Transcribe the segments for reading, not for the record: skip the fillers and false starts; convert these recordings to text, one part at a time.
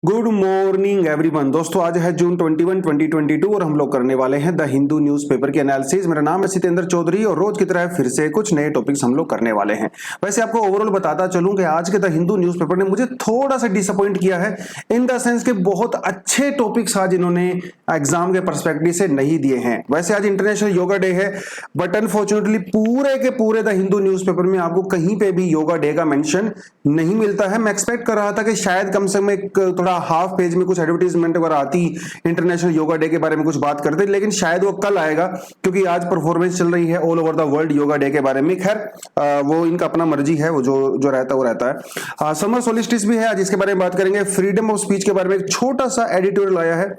Good morning everyone. दोस्तों आज है जून 21 2022 और हम लोग करने वाले हैं द हिंदू न्यूज़पेपर की एनालिसिस। मेरा नाम है सितेंद्र चौधरी और रोज की तरह फिर से कुछ नए टॉपिक्स हम लोग करने वाले हैं। वैसे आपको ओवरऑल बताता चलूं कि आज के द हिंदू न्यूज़पेपर ने मुझे थोड़ा सा डिसअपॉइंट किया है इन द सेंस के बहुत अच्छे टॉपिक्स आज इन्होंने एग्जाम के परस्पेक्टिव से नहीं दिए हैं। वैसे आज इंटरनेशनल योगा डे है बट अनफॉर्चुनेटली पूरे के पूरे द हिंदू न्यूज़पेपर में आपको कहीं पे भी योगा डे का मेंशन नहीं मिलता है। मैं एक्सपेक्ट कर रहा था कि शायद कम से कम एक थोड़ा हाफ पेज में कुछ एडवर्टीजमेंट वगैरह आती, इंटरनेशनल योगा डे के बारे में कुछ बात करते, लेकिन शायद वो कल आएगा क्योंकि आज परफॉर्मेंस चल रही है all over the world yoga day के बारे में। खैर वो इनका अपना मर्जी है, वो जो रहता है वो रहता है। समर सोलिस्टिस भी है आज, इसके बारे में बात करेंगे। फ्रीडम ऑफ स्पीच के बारे में एक छोटा सा एडिटोरियल आया है,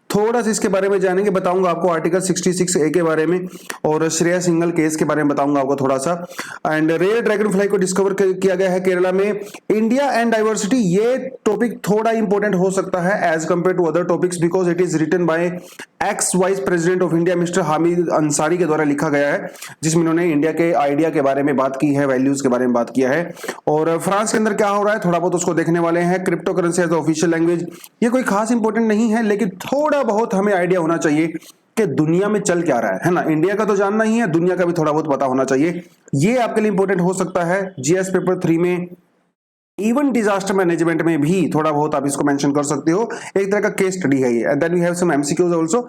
थोड़ा सा इसके बारे में जानेंगे, बताऊंगा आपको आर्टिकल 66A के बारे में और श्रेया सिंगल केस के बारे में बताऊंगा आपको थोड़ा सा। एंड रेयर ड्रैगन फ्लाई को डिस्कवर किया गया है केरला में। इंडिया एंड डाइवर्सिटी, ये टॉपिक थोड़ा इंपॉर्टेंट हो सकता है as compare to other topics because it is written by ex vice president of India mister Hamid Ansari के द्वारा लिखा गया है, जिसमें उन्होंने इंडिया के आइडिया के बारे में बात की है, वैल्यूज के बारे में बात किया है। और फ्रांस के अंदर क्या हो रहा है थोड़ा बहुत उसको देखने वाले हैं। Crypto currency as official language, ये कोई खास इंपॉर्टेंट नहीं है लेकिन थोड़ा बहुत हमें आइडिया होना चाहिए कि दुनिया में चल क्या रहा है ना। इंडिया का तो जानना ही है, दुनिया का भी थोड़ा बहुत पता होना चाहिए। ये आपके लिए इंपॉर्टेंट हो सकता है जीएस पेपर 3 में। इवन डिजास्टर मैनेजमेंट में भी थोड़ा बहुत आप इसको मेंशन कर सकते हो, एक तरह का केस स्टडी है ये। And then we have some MCQs also.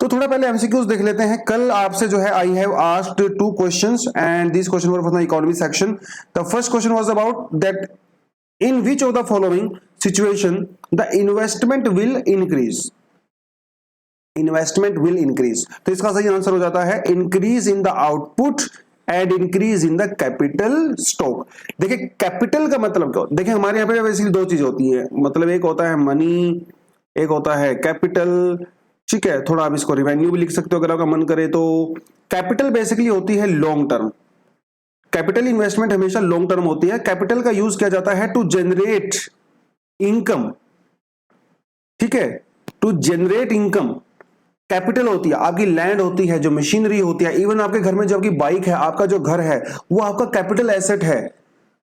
तो थोड़ा पहले एमसीक्यूज देख लेते हैं। कल आपसे जो है I have asked 2 questions and this question were from the economy section. The first question was about that in which of the following situation the investment will increase. Investment will increase, तो इसका सही answer हो जाता है increase in the output and increase in the capital stock. देखिए capital का मतलब क्या, देखिए हमारे यहाँ पे बेसिकली 2 चीज होती है, मतलब एक होता है मनी, एक होता है कैपिटल। ठीक है, थोड़ा आप इसको रिवेन्यू भी लिख सकते हो अगर आपका मन करे तो। कैपिटल बेसिकली होती है लॉन्ग टर्म, कैपिटल इन्वेस्टमेंट हमेशा लॉन्ग टर्म होती है। कैपिटल का यूज किया जाता है टू जनरेट इनकम, ठीक है, टू जनरेट इनकम। कैपिटल होती है आपकी लैंड होती है, जो मशीनरी होती है, इवन आपके घर में जो आपकी बाइक है, आपका जो घर है, वो आपका कैपिटल एसेट है,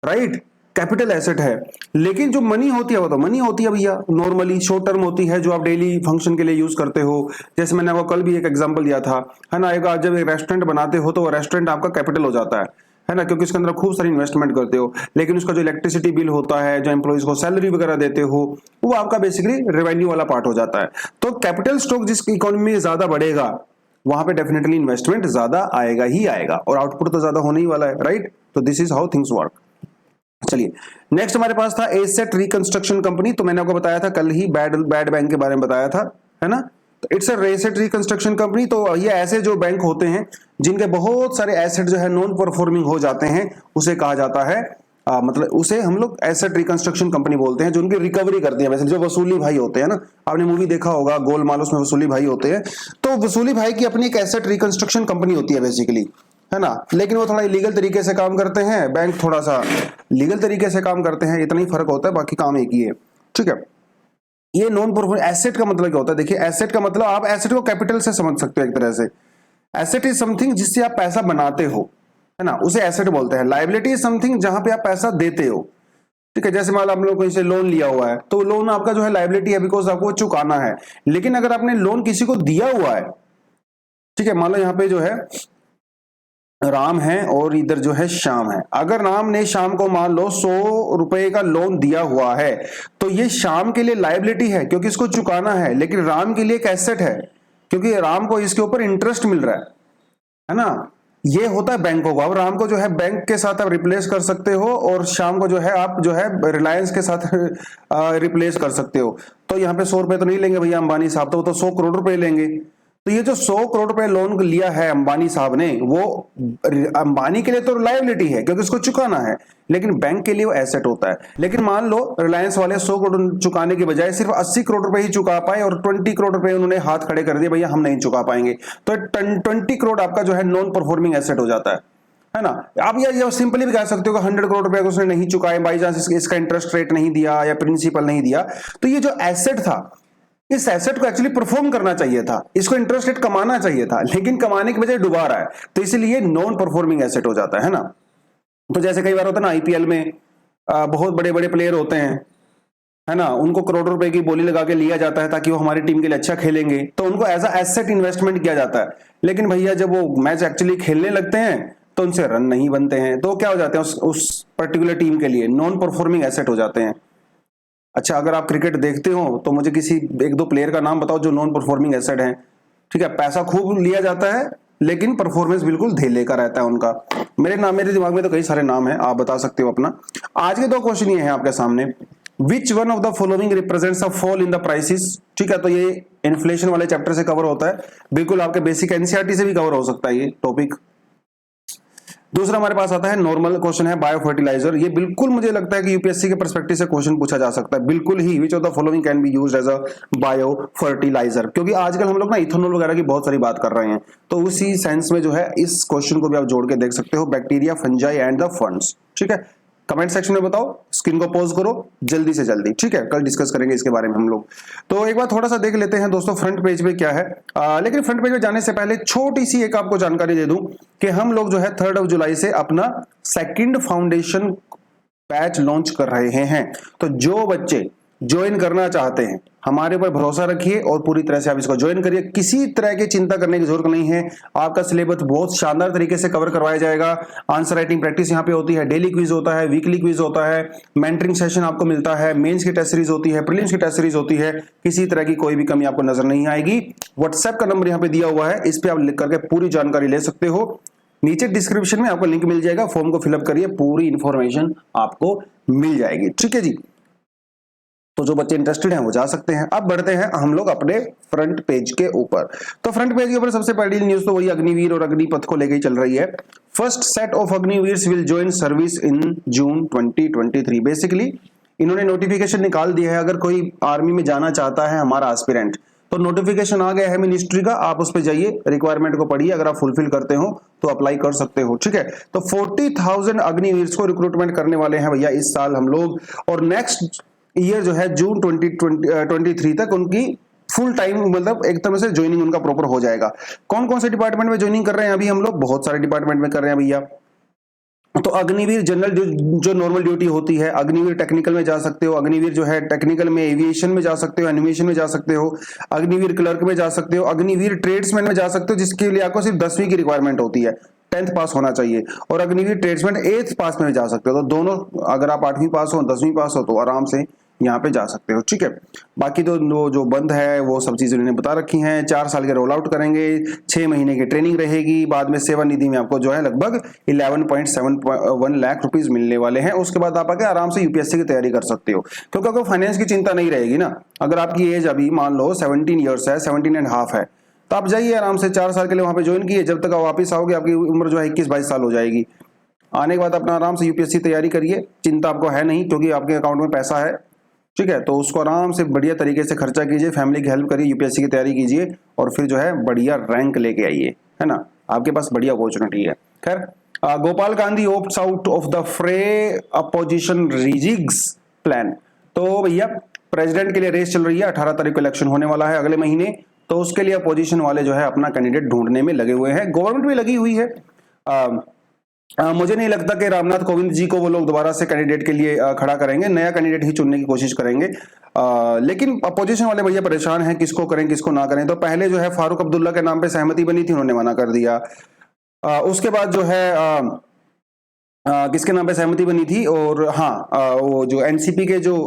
राइट, कैपिटल एसेट है। लेकिन जो मनी होती है वो तो मनी होती है भैया, नॉर्मली शॉर्ट टर्म होती है, जो आप डेली फंक्शन के लिए यूज करते हो। जैसे मैंने आपको कल भी एक एग्जांपल दिया था, है ना, एक जब एक रेस्टोरेंट बनाते हो तो वो रेस्टोरेंट आपका कैपिटल हो जाता है ना, क्योंकि इसके अंदर खूब सारी इन्वेस्टमेंट करते हो। लेकिन उसका जो इलेक्ट्रिसिटी बिल होता है, जो एम्प्लॉइज को सैलरी वगैरह देते हो, वो आपका बेसिकली रेवेन्यू वाला पार्ट हो जाता है। तो कैपिटल स्टॉक जिस इकोनॉमी में ज्यादा बढ़ेगा वहां पे डेफिनेटली इन्वेस्टमेंट ज्यादा आएगा ही आएगा और आउटपुट तो ज्यादा होने ही वाला है, राइट। तो this is how things work. चलिए नेक्स्ट हमारे पास था एसेट रिकंस्ट्रक्शन कंपनी। तो मैंने आपको बताया था कल ही बैड बैंक के बारे में बताया था, है ना। तो it's a asset reconstruction company. तो ये ऐसे जो बैंक होते हैं जिनके बहुत सारे एसेट जो है नॉन परफॉर्मिंग हो जाते हैं, उसे कहा जाता है मतलब उसे हम लोग एसेट रिकंस्ट्रक्शन कंपनी बोलते हैं, जो उनकी रिकवरी करती है। वैसे जो वसूली भाई होते हैं ना, आपने मूवी देखा होगा गोलमाल, उसमें वसूली भाई होते हैं। तो वसूली भाई की अपनी एक एसेट रिकंस्ट्रक्शन कंपनी होती है बेसिकली, है ना। लेकिन वो थोड़ा इलीगल तरीके से काम करते हैं, बैंक थोड़ा सा लीगल तरीके से काम करते हैं, इतना ही फर्क होता है, बाकी काम एक ही है, ठीक है। ये नॉन परफॉर्मिंग एसेट का मतलब क्या होता है, देखिए एसेट का मतलब आप एसेट को कैपिटल से समझ सकते हो एक तरह से। एसेट इज समथिंग जिससे आप पैसा बनाते हो, है ना, उसे एसेट बोलते हैं। लायबिलिटी इज समथिंग जहां पे आप पैसा देते हो, ठीक है। जैसे मान लो आप लोग कहीं से लोन लिया हुआ है तो लोन आपका जो है लायबिलिटी है बिकॉज आपको चुकाना है। लेकिन अगर आपने लोन किसी को दिया हुआ है, ठीक है, मान लो यहाँ पे जो है राम है और इधर जो है श्याम है। अगर राम ने श्याम को मान लो 100 रुपए का लोन दिया हुआ है तो ये श्याम के लिए लायबिलिटी है क्योंकि इसको चुकाना है, लेकिन राम के लिए एक एसेट है क्योंकि राम को इसके ऊपर इंटरेस्ट मिल रहा है ना। ये होता है बैंकों को। अब राम को जो है बैंक के साथ आप रिप्लेस कर सकते हो और श्याम को जो है आप जो है रिलायंस के साथ रिप्लेस कर सकते हो। तो यहाँ पे 100 रुपए तो नहीं लेंगे भैया अंबानी साहब, तो वो तो 100 करोड़ रुपए लेंगे। तो ये जो 100 करोड़ रुपए लोन लिया है अंबानी साहब ने, वो अंबानी के लिए तो लायबिलिटी है क्योंकि उसको चुकाना है, लेकिन बैंक के लिए वो एसेट होता है। लेकिन मान लो रिलायंस वाले 100 करोड़ चुकाने के बजाय सिर्फ 80 करोड़ रुपए ही चुका पाए और 20 करोड़ रुपए उन्होंने हाथ खड़े कर दिए, भैया हम नहीं चुका पाएंगे, तो 20 करोड़ आपका जो है नॉन परफॉर्मिंग एसेट हो जाता है ना। आप ये सिंपली भी कह सकते हो कि 100 करोड़ रुपए उसने नहीं चुकाए, बाई चांस इसका इंटरेस्ट रेट नहीं दिया या प्रिंसिपल नहीं दिया, तो ये जो एसेट था, इस एसेट को एक्चुअली परफॉर्म करना चाहिए था, इसको इंटरेस्ट रेट कमाना चाहिए था, लेकिन कमाने के बजाय डुबा रहा है, तो इसलिए नॉन परफॉर्मिंग एसेट हो जाता है ना। तो जैसे कई बार होता है ना आईपीएल में बहुत बड़े बड़े प्लेयर होते हैं, है ना, उनको करोड़ों रुपए की बोली लगा के लिया जाता है ताकि वो हमारी टीम के लिए अच्छा खेलेंगे, तो उनको एज अ एसेट इन्वेस्टमेंट किया जाता है। लेकिन भैया जब वो मैच एक्चुअली खेलने लगते हैं तो उनसे रन नहीं बनते हैं, तो क्या हो जाते हैं उस पर्टिकुलर टीम के लिए नॉन परफॉर्मिंग एसेट हो जाते हैं। अच्छा, अगर आप क्रिकेट देखते हो तो मुझे किसी एक दो प्लेयर का नाम बताओ जो नॉन परफॉर्मिंग एसेट है। ठीक है, पैसा खूब लिया जाता है लेकिन परफॉर्मेंस बिल्कुल धेले का रहता है उनका। मेरे दिमाग में तो कई सारे नाम है, आप बता सकते हो अपना। आज के दो क्वेश्चन ये हैं आपके सामने, which one of the following represents a fall in the prices. ठीक है, तो ये इन्फ्लेशन वाले चैप्टर से कवर होता है, बिल्कुल आपके बेसिक एनसीईआरटी से भी कवर हो सकता है ये टॉपिक। दूसरा हमारे पास आता है नॉर्मल क्वेश्चन है बायो फर्टिलाइजर। ये बिल्कुल मुझे लगता है कि यूपीएससी के पर्सपेक्टिव से क्वेश्चन पूछा जा सकता है, बिल्कुल ही, which of the following can be used as a bio fertilizer, क्योंकि आजकल हम लोग ना इथेनॉल वगैरह की बहुत सारी बात कर रहे हैं, तो उसी सेंस में जो है इस क्वेश्चन को भी आप जोड़ के देख सकते हो, bacteria, fungi and the funds. ठीक है, कमेंट सेक्शन में बताओ, स्क्रीन को पॉज करो जल्दी से जल्दी। ठीक है, कल डिस्कस करेंगे इसके बारे में हम लोग। तो एक बार थोड़ा सा देख लेते हैं दोस्तों फ्रंट पेज पे क्या है। लेकिन फ्रंट पेज पे जाने से पहले छोटी सी एक आपको जानकारी दे दूं कि हम लोग जो है 3 जुलाई से अपना सेकंड फाउंडेशन बैच लॉन्च कर रहे हैं। तो जो बच्चे ज्वाइन करना चाहते हैं हमारे ऊपर भरोसा रखिए और पूरी तरह से आप इसको ज्वाइन करिए, किसी तरह की चिंता करने की जरूरत नहीं है। आपका सिलेबस बहुत शानदार तरीके से कवर करवाया जाएगा। आंसर राइटिंग प्रैक्टिस यहाँ पे होती है, डेली क्विज होता है, वीकली क्विज होता है, मेंटरिंग सेशन आपको मिलता है, मेंस की टेस्ट सीरीज होती है, प्रीलिम्स की टेस्ट सीरीज होती है, किसी तरह की कोई भी कमी आपको नजर नहीं आएगी। व्हाट्सएप का नंबर यहाँ पे दिया हुआ है, इस पे आप लिख करके पूरी जानकारी ले सकते हो। नीचे डिस्क्रिप्शन में आपको लिंक मिल जाएगा, फॉर्म को फिलअप करिए, पूरी इंफॉर्मेशन आपको मिल जाएगी। ठीक है जी, तो जो बच्चे इंटरेस्टेड हैं वो जा सकते हैं। अब बढ़ते हैं हम लोग अपने फ्रंट पेज के ऊपर। तो फ्रंट पेज के ऊपर सबसे पहली न्यूज तो वही अग्निवीर और अग्निपथ को लेकर ही चल रही है। First set of Agniveers will join service in June 2023। Basically इन्होंने नोटिफिकेशन निकाल दिया है, अगर कोई आर्मी में जाना चाहता है हमारा एस्पिरेंट, तो नोटिफिकेशन आ गया है मिनिस्ट्री का, आप उस पर जाइए, रिक्वायरमेंट को पढ़िए, अगर आप फुलफिल करते हो तो अप्लाई कर सकते हो। ठीक है, तो 40,000 अग्निवीर्स को रिक्रूटमेंट करने वाले हैं भैया इस साल हम लोग, और नेक्स्ट ईयर जो है जून 2023 तक उनकी फुल टाइम मतलब एक तरह से ज्वाइनिंग उनका प्रॉपर हो जाएगा। कौन कौन से डिपार्टमेंट में ज्वाइनिंग कर रहे हैं अभी हम लोग? बहुत सारे डिपार्टमेंट में कर रहे हैं भैया। तो अग्निवीर जनरल जो नॉर्मल ड्यूटी होती है, अग्निवीर टेक्निकल में जा सकते हो, अग्निवीर जो है टेक्निकल में एविएशन में जा सकते हो, एनिमेशन में जा सकते हो, अग्निवीर क्लर्क में जा सकते हो, अग्निवीर ट्रेड्समैन में जा सकते हो, जिसके लिए आपको सिर्फ 10वीं की रिक्वायरमेंट होती है, 10th पास होना चाहिए, और अग्निवीर ट्रेड्समैन 8th पास में जा सकते हो। तो दोनों, अगर आप 8वीं पास हो 10वीं पास हो तो आराम से यहाँ पे जा सकते हो। ठीक है, बाकी तो जो बंद है वो सब चीजें उन्होंने बता रखी हैं। 4 साल के रोल आउट करेंगे, 6 महीने की ट्रेनिंग रहेगी, बाद में सेवा निधि में आपको जो है लगभग 11.71 लाख रुपीज मिलने वाले हैं। उसके बाद आप आके आराम से यूपीएससी की तैयारी कर सकते हो, क्योंकि आपको फाइनेंस की चिंता नहीं रहेगी ना। अगर आपकी एज अभी मान लो 17 ईयर्स है, 17.5 है, तो आप जाइए आराम से 4 साल के लिए वहां पे ज्वाइन किए, जब तक आप वापिस आओगे आपकी उम्र जो है 21-22 साल हो जाएगी। आने के बाद अपना आराम से यूपीएससी तैयारी करिए, चिंता आपको है नहीं, क्योंकि आपके अकाउंट में पैसा है। ठीक है, तो उसको आराम से बढ़िया तरीके से खर्चा कीजिए, फैमिली की हेल्प करिए, यूपीएससी की तैयारी कीजिए, और फिर जो है बढ़िया रैंक लेके आइए, है ना, आपके पास बढ़िया अपॉर्चुनिटी है। खैर, Gopal Gandhi opts out of the fray, opposition rejigs plan. तो भैया प्रेसिडेंट के लिए रेस चल रही है, 18 तारीख को इलेक्शन होने वाला है अगले महीने, तो उसके लिए अपोजिशन वाले जो है अपना कैंडिडेट ढूंढने में लगे हुए हैं, गवर्नमेंट भी लगी हुई है। मुझे नहीं लगता कि रामनाथ कोविंद जी को वो लोग दोबारा से कैंडिडेट के लिए खड़ा करेंगे, नया कैंडिडेट ही चुनने की कोशिश करेंगे। लेकिन अपोजिशन वाले भैया परेशान हैं, किसको करें किसको ना करें। तो पहले जो है फारूक अब्दुल्ला के नाम पे सहमति बनी थी, उन्होंने मना कर दिया। उसके बाद जो है किसके नाम पे सहमति बनी थी, और हाँ, वो जो एनसीपी के जो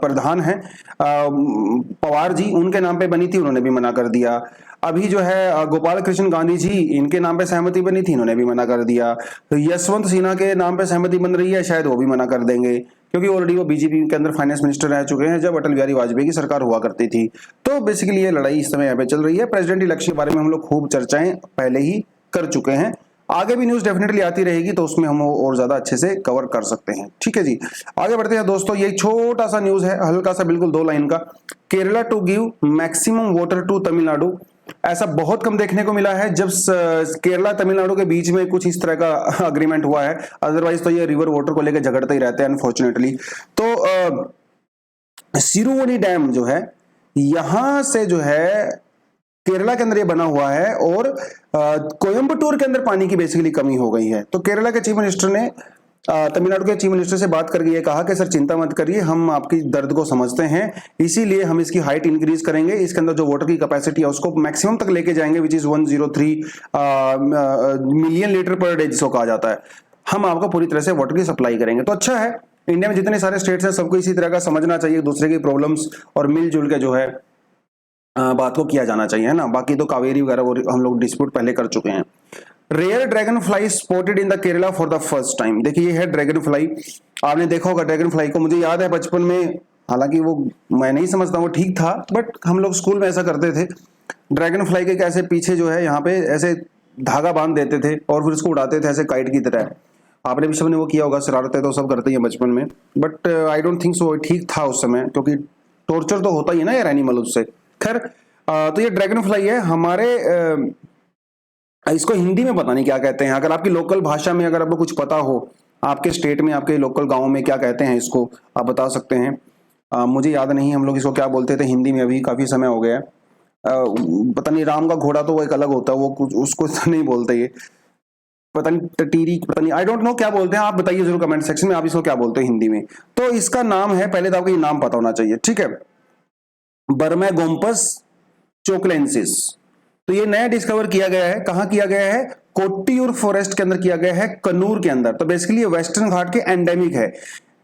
प्रधान हैं पवार जी, उनके नाम पे बनी थी, उन्होंने भी मना कर दिया। अभी जो है गोपाल कृष्ण गांधी जी, इनके नाम पे सहमति बनी थी, इन्होंने भी मना कर दिया। तो यशवंत सिन्हा के नाम पे सहमति बन रही है, शायद वो भी मना कर देंगे, क्योंकि ऑलरेडी वो बीजेपी के अंदर फाइनेंस मिनिस्टर रह चुके हैं जब अटल बिहारी वाजपेयी की सरकार हुआ करती थी। तो बेसिकली ये लड़ाई इस समय यहाँ पे चल रही है। प्रेसिडेंट इलेक्शन के बारे में हम लोग खूब चर्चाएं पहले ही कर चुके हैं, आगे भी न्यूज डेफिनेटली आती रहेगी, तो उसमें हम और ज्यादा अच्छे से कवर कर सकते हैं। ठीक है जी, आगे बढ़ते हैं दोस्तों। ये छोटा सा न्यूज है, हल्का सा, बिल्कुल 2 लाइन का। Kerala to give maximum water to Tamil. ऐसा बहुत कम देखने को मिला है जब केरला तमिलनाडु के बीच में कुछ इस तरह का अग्रीमेंट हुआ है, अदरवाइज तो ये रिवर वाटर को लेकर झगड़ते ही रहते हैं अनफॉर्चुनेटली। तो सिरुवनी डैम जो है, यहां से जो है केरला के अंदर ये बना हुआ है, और कोयंबटूर के अंदर पानी की बेसिकली कमी हो गई है। तो केरला के चीफ मिनिस्टर ने तमिलनाडु के चीफ मिनिस्टर से बात करके ये कहा कि सर चिंता मत करिए, हम आपकी दर्द को समझते हैं, इसीलिए हम इसकी हाइट इंक्रीज करेंगे, इसके अंदर जो वाटर की कैपेसिटी है उसको मैक्सिमम तक लेके जाएंगे, which is 103 million litre per day जिसको कहा जाता है। हम आपको पूरी तरह से वाटर की सप्लाई करेंगे। तो अच्छा है, इंडिया में जितने सारे स्टेट्स हैं सबको इसी तरह का समझना चाहिए, दूसरे की प्रॉब्लम्स और मिलजुल के जो है बात को किया जाना चाहिए, है ना। बाकी तो कावेरी वगैरह हम लोग डिस्प्यूट पहले कर चुके हैं। Rare dragonfly spotted in the Kerala for the first time. देखिए ये है ड्रैगन फ्लाई, आपने देखा होगा ड्रैगन फ्लाई को, मुझे याद है बचपन में, हालांकि वो मैं नहीं समझता वो ठीक था, बट हम लोग स्कूल में ऐसा करते थे, ड्रैगन फ्लाई के कैसे पीछे जो है यहाँ पे ऐसे धागा बांध देते थे और फिर उसको उड़ाते थे ऐसे काइट की तरह। आपने भी सबने वो किया होगा, शरारतें तो सब करते हैं बचपन में, but I don't think so ठीक था उस समय, क्योंकि टॉर्चर तो होता ही है ना यार एनिमल उससे। खैर तो ये ड्रैगन फ्लाई है हमारे, इसको हिंदी में पता नहीं क्या कहते हैं, अगर आपकी लोकल भाषा में अगर आपको कुछ पता हो, आपके स्टेट में आपके लोकल गांव में क्या कहते हैं इसको आप बता सकते हैं। मुझे याद नहीं हम लोग इसको क्या बोलते थे हिंदी में, अभी काफी समय हो गया। पता नहीं, राम का घोड़ा तो वो एक अलग होता है, वो कुछ उसको तो नहीं बोलते, ये पता नहीं टटीरी, पता नहीं, आई डोंट नो क्या बोलते हैं, आप बताइए जरूर कमेंट सेक्शन में आप इसको क्या बोलते हैं हिंदी में। तो इसका नाम है, पहले तो आपको ये नाम पता होना चाहिए, ठीक है, बर्मैगोम्पस चोकलेंसिस। तो ये नया डिस्कवर किया गया है, कहां किया गया है, कोट्टियूर फॉरेस्ट के अंदर किया गया है, कन्नूर के अंदर। तो बेसिकली ये वेस्टर्न घाट के एंडेमिक है।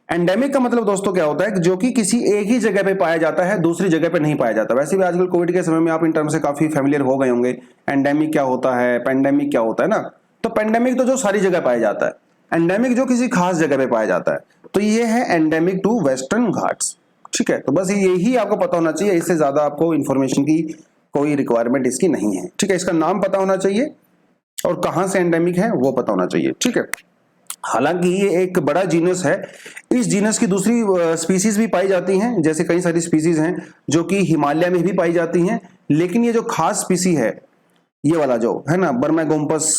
एंडेमिक का मतलब दोस्तों क्या होता है, जो कि किसी एक ही जगह पे पाया जाता है, दूसरी जगह पे नहीं पाया जाता। वैसे भी आजकल कोविड के समय में आप इन टर्म से काफी फेमिलियर हो गए होंगे, एंडेमिक क्या होता है, पेंडेमिक क्या होता है ना। तो पेंडेमिक तो जो सारी जगह पाया जाता है, एंडेमिक जो किसी खास जगह पे पाया जाता है। तो ये है एंडेमिक टू वेस्टर्न घाट्स, ठीक है। तो बस यही आपको पता होना चाहिए, इससे ज्यादा आपको इंफॉर्मेशन की कोई रिक्वायरमेंट इसकी नहीं है, ठीक है। इसका नाम पता होना चाहिए और कहां से एंडेमिक है वो पता होना चाहिए, ठीक है। हालांकि ये एक बड़ा जीनस है, इस जीनस की दूसरी स्पीसीज भी पाई जाती हैं, जैसे कई सारी स्पीसीज हैं जो कि हिमालय में भी पाई जाती हैं, लेकिन ये जो खास स्पीसी है, ये वाला जो है ना, बर्मैगोम्पस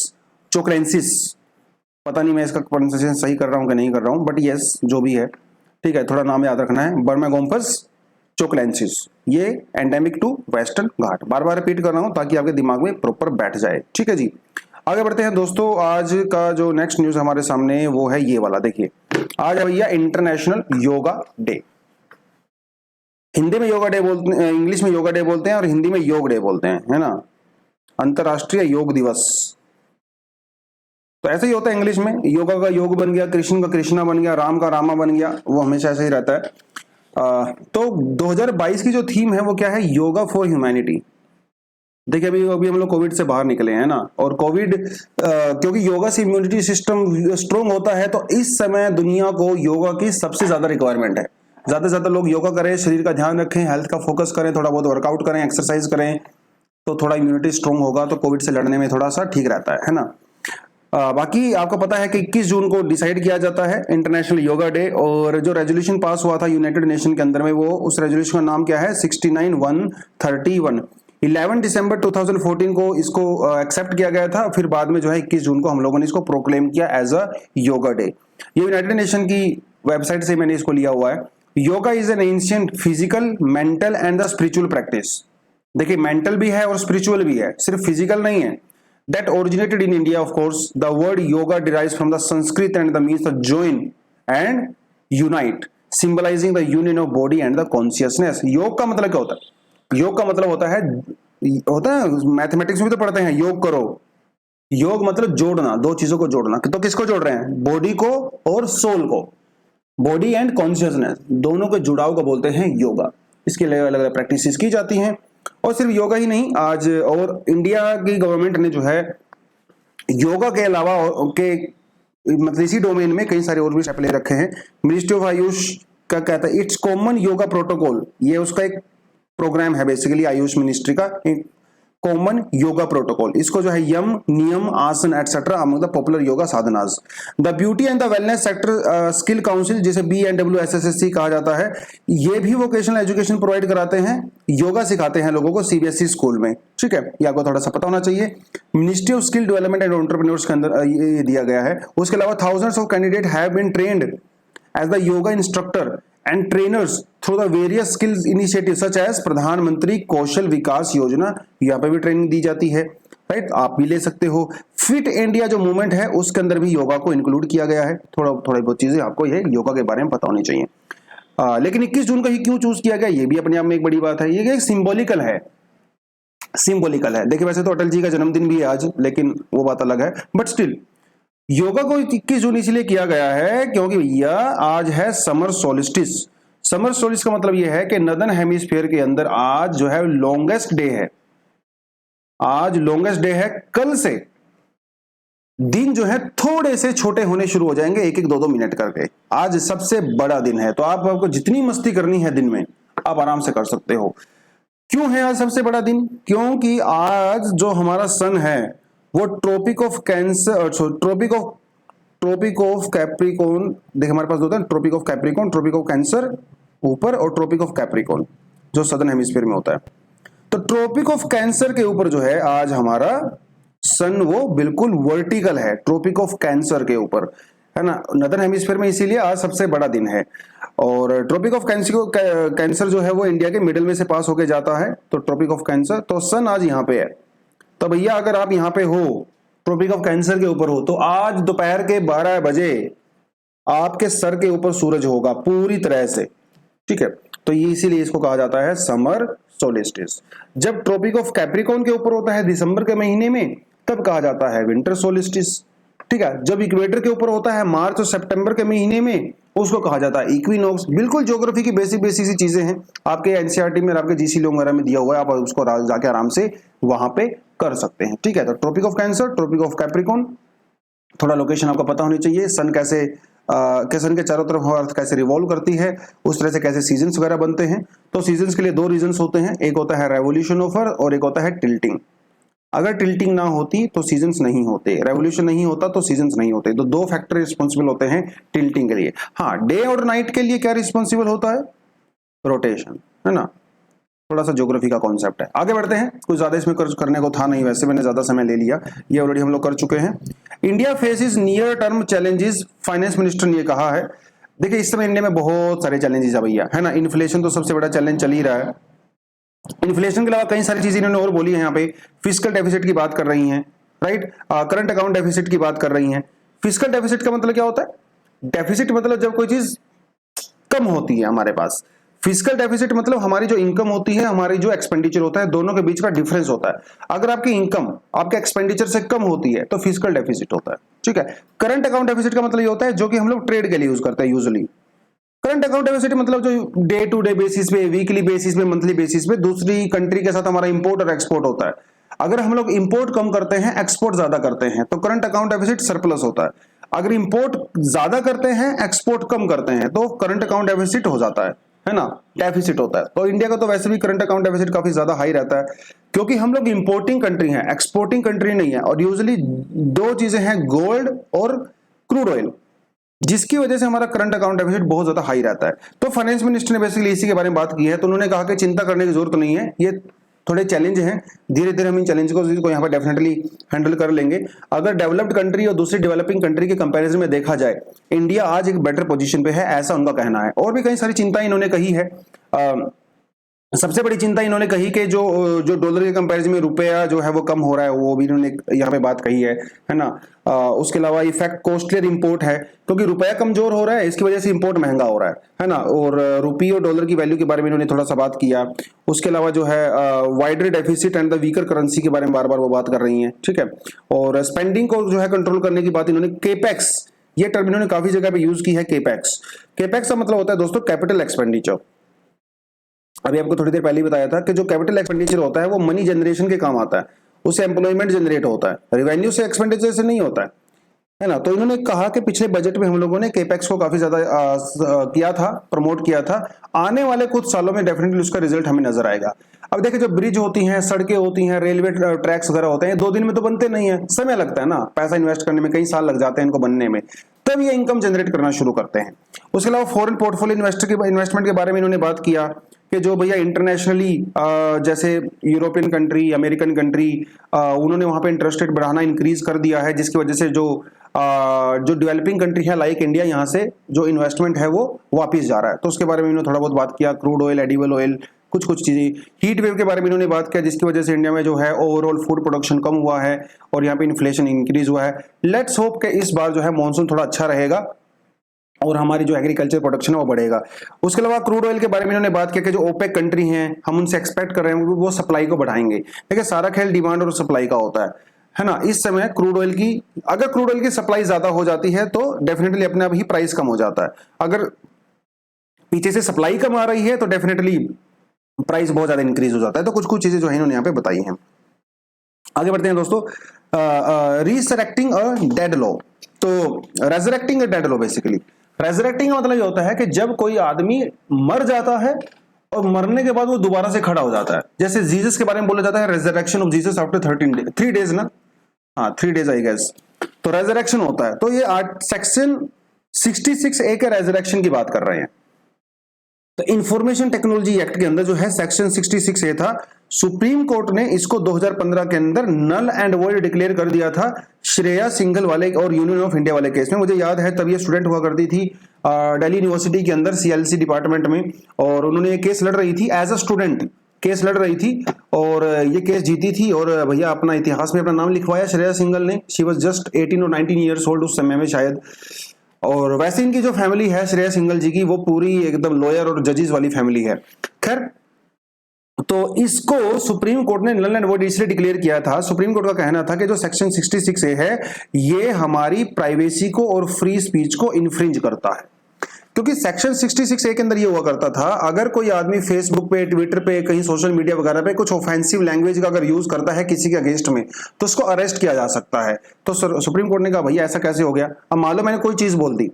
चोकलेंसिस, पता नहीं मैं इसका प्रोनाउंसिएशन सही कर रहा हूं कि नहीं कर रहा हूं, बट यस जो भी है, ठीक है, थोड़ा नाम याद रखना है, बर्मैगोम्पस चोकलेंसिस। ये एंडेमिक टू वेस्टर्न घाट, बार बार रिपीट कर रहा हूं ताकि आपके दिमाग में प्रॉपर बैठ जाए, ठीक है जी। आगे बढ़ते हैं दोस्तों, आज का जो नेक्स्ट न्यूज हमारे सामने वो है ये वाला। देखिए आज है भैया इंटरनेशनल योगा डे। हिंदी में योगा डे बोलते हैं, इंग्लिश में योगा डे बोलते हैं और हिंदी में योग डे बोलते हैं, है ना, अंतरराष्ट्रीय योग दिवस। तो ऐसे ही होता है इंग्लिश में, योगा का योग बन गया, कृष्ण का कृष्णा बन गया, राम का रामा बन गया, वो हमेशा ऐसे ही रहता है। तो 2022 की जो थीम है वो क्या है, योगा फॉर ह्यूमैनिटी। देखिए अभी हम लोग कोविड से बाहर निकले हैं ना, और कोविड क्योंकि योगा से इम्यूनिटी सिस्टम स्ट्रोंग होता है, तो इस समय दुनिया को योगा की सबसे ज्यादा रिक्वायरमेंट है। ज्यादा से ज्यादा लोग योगा करें, शरीर का ध्यान रखें, हेल्थ का फोकस करें, थोड़ा बहुत वर्कआउट करें, एक्सरसाइज करें, तो थोड़ा इम्यूनिटी स्ट्रोंग होगा, तो कोविड से लड़ने में थोड़ा सा ठीक रहता है ना। बाकी आपको पता है कि 21 जून को डिसाइड किया जाता है इंटरनेशनल योगा डे, और जो रेजोल्यूशन पास हुआ था यूनाइटेड नेशन के अंदर में, वो उस रेजोल्यूशन का नाम क्या है, 69-131। 11 दिसंबर 2014 को इसको एक्सेप्ट किया गया था, फिर बाद में जो है 21 जून को हम लोगों ने इसको प्रोक्लेम किया एज अ योगा डे। ये यूनाइटेड नेशन की वेबसाइट से मैंने इसको लिया हुआ है। Yoga is an ancient physical, mental and the spiritual practice. देखिए मेंटल भी है और स्पिरिचुअल भी है, सिर्फ फिजिकल नहीं है। That originated in India, of course. The word yoga derives from the Sanskrit and the means to join and unite, symbolizing the union of body and the consciousness. योग का मतलब क्या होता है, योग का मतलब होता है मैथमेटिक्स में तो पढ़ते हैं, योग करो। योग मतलब जोड़ना, दो चीजों को जोड़ना। तो किसको जोड़ रहे हैं, बॉडी को और सोल को, बॉडी एंड कॉन्शियसनेस, दोनों के जुड़ाव को बोलते हैं योगा। इसके लिए अलग अलग प्रैक्टिसेस की जाती हैं, और सिर्फ योगा ही नहीं, आज और इंडिया की गवर्नमेंट ने जो है योगा के अलावा के मतलब इसी डोमेन में कई सारे और भी स्टेप ले रखे हैं। मिनिस्ट्री ऑफ आयुष का कहता है इट्स कॉमन योगा प्रोटोकॉल, ये उसका एक प्रोग्राम है बेसिकली, आयुष मिनिस्ट्री का कॉमन योगा प्रोटोकॉल। इसको जो है यम, नियम, आसन etcetera among the popular yoga साधनास। The beauty and the wellness sector skill council, जिसे BNWSSC कहा जाता है, ये भी वोकेशनल एजुकेशन प्रोवाइड कराते हैं, योगा सिखाते हैं लोगों को CBSE स्कूल में, ठीक है, ये आपको थोड़ा सा पता होना चाहिए। Ministry of skill development and entrepreneurs के अंदर ये दिया गया है। उसके अलावा thousands of candidate have been trained as the yoga instructor and trainers through the various skills initiatives such as प्रधानमंत्री कौशल विकास योजना, यहाँ पे भी ट्रेनिंग दी जाती है। राइट, आप भी ले सकते हो। फिट इंडिया जो मूवमेंट है उसके अंदर भी योगा को इंक्लूड किया गया है। थोड़ी बहुत चीजें आपको ये योगा के बारे में पता होनी चाहिए। लेकिन 21 जून को ही क्यों चूज किया गया, ये भी अपने आप में एक बड़ी बात है। ये सिंबॉलिकल है, सिंबॉलिकल है। देखिए वैसे तो अटल जी का जन्मदिन भी है आज, लेकिन वो बात अलग है, बट स्टिल योगा को 21 जून इसलिए किया गया है क्योंकि भैया आज है समर सोलिस्टिस। समर सोलिस्टिस का मतलब यह है कि नदर्न हेमिस्फीयर के अंदर आज जो है लॉन्गेस्ट डे है। आज लॉन्गेस्ट डे है। कल से दिन जो है थोड़े से छोटे होने शुरू हो जाएंगे, 1-1, 2-2 मिनट करके। आज सबसे बड़ा दिन है, तो आपको जितनी मस्ती करनी है दिन में आप आराम से कर सकते हो। क्यों है आज सबसे बड़ा दिन? क्योंकि आज जो हमारा सन है वो tropic of cancer, tropic of Capricorn, देखिए हमारे पास होता है tropic of Capricorn, tropic of cancer ऊपर और ट्रॉपिक ऑफ कैप्रिकॉर्न जो सदर्न हेमिस्फीयर में होता है। तो ट्रॉपिक ऑफ कैंसर के ऊपर जो है आज हमारा सन वो बिल्कुल वर्टिकल है, ट्रॉपिक ऑफ कैंसर के ऊपर, है ना, नदर्न हेमिस्फीयर में, इसीलिए आज सबसे बड़ा दिन है। और ट्रॉपिक ऑफ कैंसर जो है वो इंडिया के मिडिल में से पास होके जाता है, तो ट्रॉपिक ऑफ कैंसर, तो सन आज यहाँ पे है। तो भैया अगर आप यहाँ पे हो, ट्रॉपिक ऑफ कैंसर के ऊपर हो, तो आज दोपहर के 12 बजे आपके सर के ऊपर सूरज होगा पूरी तरह से, ठीक है। तो ये इसीलिए इसको कहा जाता है समर सोलिस्टिस। जब ट्रॉपिक ऑफ कैप्रिकॉर्न के ऊपर होता है दिसंबर के महीने में, तब कहा जाता है विंटर सोलिस्टिस, ठीक है। जब इक्वेटर के ऊपर होता है मार्च और सितंबर के महीने में, उसको कहा जाता है इक्विनॉक्स। बिल्कुल ज्योग्राफी की बेसिक सी चीजें हैं, आपके एनसीईआरटी में, आपके जीसी लोग वगैरह में दिया हुआ है, आप उसको जाके आराम से वहां पे कर सकते हैं, ठीक है। तो tropic of cancer, tropic of Capricorn, थोड़ा लोकेशन आपको पता होनी चाहिए। सन कैसे सन के चारों तरफ अर्थ कैसे रिवॉल्व करती है, उस तरह से कैसे सीजन्स वगैरह बनते हैं। तो सीजन्स के लिए 2 रीजंस होते हैं, एक होता है रेवोल्यूशन ऑफ अर्थ और एक होता है टिल्टिंग। अगर टिल्टिंग ना होती तो सीजन्स नहीं होते, रेवोल्यूशन नहीं होता तो सीजन्स नहीं होते। तो 2 फैक्टर रिस्पॉन्सिबल होते हैं टिल्टिंग के लिए। हाँ, डे और नाइट के लिए क्या रिस्पॉन्सिबल होता है? रोटेशन, है ना। थोड़ा सा ज्योग्राफी का कॉन्सेप्ट है। आगे बढ़ते हैं, कुछ ज्यादा इसमें करने को था नहीं, वैसे मैंने ज्यादा समय ले लिया, ये ऑलरेडी हम लोग कर चुके हैं। India faces near term challenges, finance minister ने कहा है। देखिए इस समय इंडिया में बहुत सारे चैलेंजेस है भैया, है ना। इन्फ्लेशन तो सबसे बड़ा चैलेंज चल ही रहा है। इन्फ्लेशन के अलावा कई सारी चीजें इन्होंने और बोली है यहाँ पे। फिस्कल डेफिसिट की बात कर रही हैं, राइट। करंट अकाउंट डेफिसिट की बात कर रही हैं। फिस्कल डेफिसिट का मतलब क्या होता है? डेफिसिट मतलब जब कोई चीज कम होती है हमारे पास। फिस्कल डेफिसिट मतलब हमारी जो इनकम होती है, हमारी जो एक्सपेंडिचर होता है, दोनों के बीच का डिफरेंस होता है। अगर आपकी इनकम आपके एक्सपेंडिचर से कम होती है तो फिस्कल डेफिसिट होता है, ठीक है। करंट अकाउंट डेफिसिट का मतलब ये होता है जो कि हम लोग ट्रेड के लिए यूज करते हैं यूजुअली। करंट अकाउंट डेफिसिट मतलब जो डे टू डे बेसिस पे, वीकली बेसिस पे, मंथली बेसिस पे दूसरी कंट्री के साथ हमारा इंपोर्ट और एक्सपोर्ट होता है। अगर हम लोग इंपोर्ट कम करते हैं, एक्सपोर्ट ज्यादा करते हैं, तो करंट अकाउंट डेफिसिट सरप्लस होता है। अगर इंपोर्ट ज्यादा करते हैं, एक्सपोर्ट कम करते हैं, तो करंट अकाउंट डेफिसिट हो जाता है ना, डेफिसिट होता है। तो इंडिया का तो वैसे भी करंट अकाउंट डेफिसिट काफी ज्यादा हाई रहता है, क्योंकि हम लोग इंपोर्टिंग कंट्री हैं, एक्सपोर्टिंग कंट्री नहीं है। और यूजुअली 2 चीजें हैं, गोल्ड और क्रूड ऑयल, जिसकी वजह से हमारा करंट अकाउंट डेफिसिट बहुत ज्यादा हाई रहता है। तो फाइनेंस मिनिस्टर ने बेसिकली इसी के बारे में बात की है। तो उन्होंने कहा कि चिंता करने की जरूरत नहीं है, ये थोड़े चैलेंज हैं, धीरे धीरे हम इन चैलेंज को यहाँ पर डेफिनेटली हैंडल कर लेंगे। अगर डेवलप्ड कंट्री और दूसरी डेवलपिंग कंट्री के कंपैरिजन में देखा जाए, इंडिया आज एक बेटर पोजीशन पे है, ऐसा उनका कहना है। और भी कई सारी चिंताएं इन्होंने कही है। सबसे बड़ी चिंता इन्होंने कही कि जो डॉलर के कंपैरिजन में रुपया जो है वो कम हो रहा है, वो भी इन्होंने यहाँ पे बात कही है ना। उसके अलावा इफेक्ट कॉस्टलियर इंपोर्ट है, क्योंकि रुपया कमजोर हो रहा है, इसकी वजह से इंपोर्ट महंगा हो रहा है ना। और रुपये और डॉलर की वैल्यू के बारे में इन्होंने थोड़ा सा बात किया। उसके अलावा जो है wider deficit and the weaker currency के बारे में बार बार वो बात कर रही है, ठीक है। और स्पेंडिंग को जो है कंट्रोल करने की बात इन्होंने, केपेक्स, ये टर्म इन्होंने काफी जगह पे यूज की है। केपेक्स, केपेक्स का मतलब होता है दोस्तों कैपिटल एक्सपेंडिचर। अभी आपको थोड़ी देर पहले ही बताया था कि जो कैपिटल एक्सपेंडिचर होता है वो मनी जनरेशन के काम आता है, उससे एम्प्लॉयमेंट जनरेट होता है, रेवेन्यू से एक्सपेंडिचर से नहीं होता है ना। तो इन्होंने कहा कि पिछले बजट में हम लोगों ने केपेक्स को काफी ज्यादा किया था, प्रमोट किया था। आने वाले कुछ सालों में डेफिनेटली उसका रिजल्ट हमें नजर आएगा। अब देखिए जो ब्रिज होती हैं, सड़कें होती हैं, रेलवे ट्रैक्स वगैरह होते हैं, 2 दिन में तो बनते नहीं है, समय लगता है ना, पैसा इन्वेस्ट करने में कई साल लग जाते हैं इनको बनने में, तब ये इनकम जनरेट करना शुरू करते हैं। उसके अलावा फॉरेन पोर्टफोलियो इन्वेस्टमेंट के बारे में इन्होंने बात किया कि जो भैया इंटरनेशनली जैसे यूरोपियन कंट्री, अमेरिकन कंट्री, उन्होंने वहां पे इंटरेस्ट रेट बढ़ाना इंक्रीज कर दिया है, जिसकी वजह से जो डेवलपिंग कंट्री है लाइक इंडिया, यहाँ से जो इन्वेस्टमेंट है वो वापिस जा रहा है। तो उसके बारे में इन्होंने थोड़ा बहुत बात किया। क्रूड ऑयल, एडिबल ऑयल, कुछ कुछ चीजें, हीट वेव के बारे में इन्होंने बात किया जिसकी वजह से इंडिया में जो है ओवरऑल फूड प्रोडक्शन कम हुआ है और यहाँ पे इन्फ्लेशन इंक्रीज हुआ है। लेट्स होप कि इस बार जो है मॉनसून थोड़ा अच्छा रहेगा और हमारी जो एग्रीकल्चर प्रोडक्शन है वो बढ़ेगा। उसके अलावा क्रूड ऑयल के बारे में इन्होंने बात किया कि जो ओपेक कंट्री हैं हम उनसे एक्सपेक्ट कर रहे हैं वो सप्लाई को बढ़ाएंगे। देखिए सारा खेल डिमांड और सप्लाई का होता है ना। इस समय क्रूड ऑयल की, अगर क्रूड ऑयल की सप्लाई ज्यादा हो जाती है तो डेफिनेटली अपने आप ही प्राइस कम हो जाता है, अगर पीछे से सप्लाई कम आ रही है तो डेफिनेटली प्राइस बहुत ज्यादा इंक्रीज हो जाता है। तो कुछ कुछ चीजें जो है इन्होंने यहाँ पे बताई हैं। आगे बढ़ते हैं दोस्तों, रिसरेक्टिंग अ डेड लॉ। तो रेजरेक्टिंग अ डेड लॉ, बेसिकली रेजरेक्टिंग का मतलब ये होता है कि जब कोई आदमी मर जाता है और मरने के बाद वो दोबारा से खड़ा हो जाता है, जैसे जीसस के बारे में बोला जाता है resurrection of Jesus after 3 days ना, हाँ 3 डेज आई गेस, तो रेजरेक्शन होता है। तो ये सेक्शन 66A के रेजरेक्शन की बात कर रहे हैं। तो इंफॉर्मेशन टेक्नोलॉजी एक्ट के अंदर जो है सेक्शन 66A था, सुप्रीम कोर्ट ने इसको 2015 के अंदर नल एंड वॉइड डिक्लेयर कर दिया था श्रेया सिंघल वाले और यूनियन ऑफ इंडिया वाले केस में। मुझे याद है तब ये स्टूडेंट हुआ करती थी दिल्ली यूनिवर्सिटी के अंदर CLC डिपार्टमेंट में, और उन्होंने ये केस लड़ रही थी, एज अ स्टूडेंट केस लड़ रही थी और ये केस जीती थी और भैया अपना इतिहास में अपना नाम लिखवाया श्रेया सिंघल ने। शी वॉज जस्ट 18 और 19 ईयर्स ओल्ड उस समय में शायद। और वैसे इनकी जो फैमिली है श्रेया सिंघल जी की वो पूरी एकदम लॉयर और जजेस वाली फैमिली है। खैर, तो इसको सुप्रीम कोर्ट ने नल एंड वॉइड इसलिए डिक्लेयर किया था। सुप्रीम कोर्ट का कहना था कि जो सेक्शन 66A है ये हमारी प्राइवेसी को और फ्री स्पीच को इन्फ्रिंज करता है, क्योंकि सेक्शन 66A के अंदर ये हुआ करता था अगर कोई आदमी फेसबुक पे, ट्विटर पे, कहीं सोशल मीडिया वगैरह पे कुछ ऑफेंसिव लैंग्वेज का अगर यूज करता है किसी के अगेंस्ट में तो उसको अरेस्ट किया जा सकता है। तो सुप्रीम कोर्ट ने कहा भैया ऐसा कैसे हो गया। अब मान लो मैंने कोई चीज बोल दी